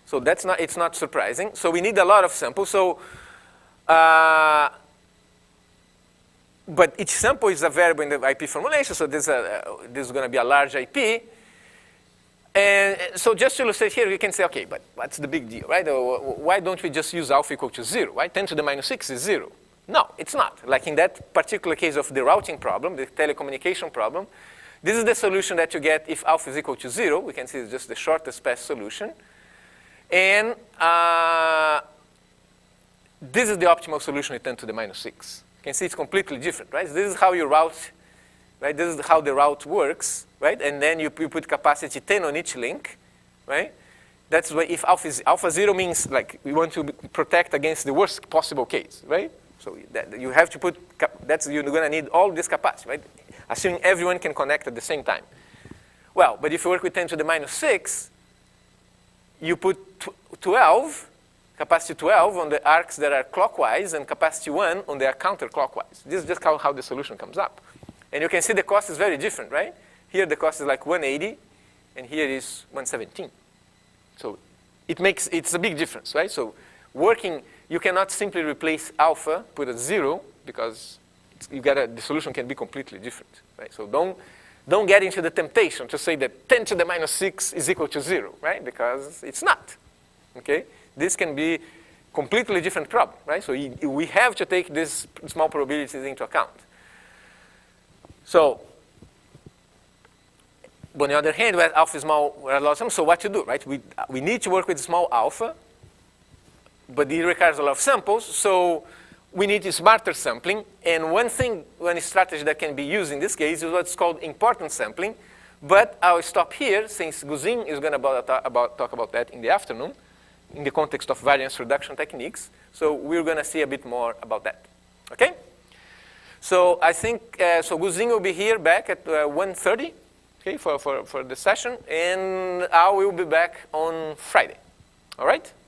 So it's not surprising. So we need a lot of samples. So, but each sample is a variable in the IP formulation, so this is going to be a large IP. And so just to illustrate here, we can say, okay, but what's the big deal, right? Why don't we just use alpha equal to 0? Why 10 to the minus 6 is 0? No, it's not. Like in that particular case of the routing problem, the telecommunication problem, this is the solution that you get if alpha is equal to 0. We can see it's just the shortest path solution. And this is the optimal solution with 10 to the minus 6. You can see it's completely different, right? So this is how you route, right? This is how the route works, right? And then you put capacity 10 on each link, right? That's why if alpha 0 means like we want to protect against the worst possible case, right? So that you have to put, you're going to need all this capacity, right? Assuming everyone can connect at the same time. Well, but if you work with 10 to the minus 6, you put 12, capacity 12 on the arcs that are clockwise and capacity 1 on the counterclockwise. This is just how the solution comes up. And you can see the cost is very different, right? Here the cost is like 180, and here is 117. So it's a big difference, right? So you cannot simply replace alpha, put a 0, because the solution can be completely different, right? So don't get into the temptation to say that 10 to the minus 6 is equal to 0, right? Because it's not, okay? This can be completely different problem, right? So we have to take these small probabilities into account. So, on the other hand, with alpha small, we're a lot of them, so what to do, right? We need to work with small alpha, but it requires a lot of samples, so we need smarter sampling. And one strategy that can be used in this case is what's called importance sampling. But I'll stop here, since Güzin is going to talk about that in the afternoon, in the context of variance reduction techniques. So we're going to see a bit more about that. Okay? So I think, Güzin will be here back at 1:30, okay, for the session. And I will be back on Friday. All right?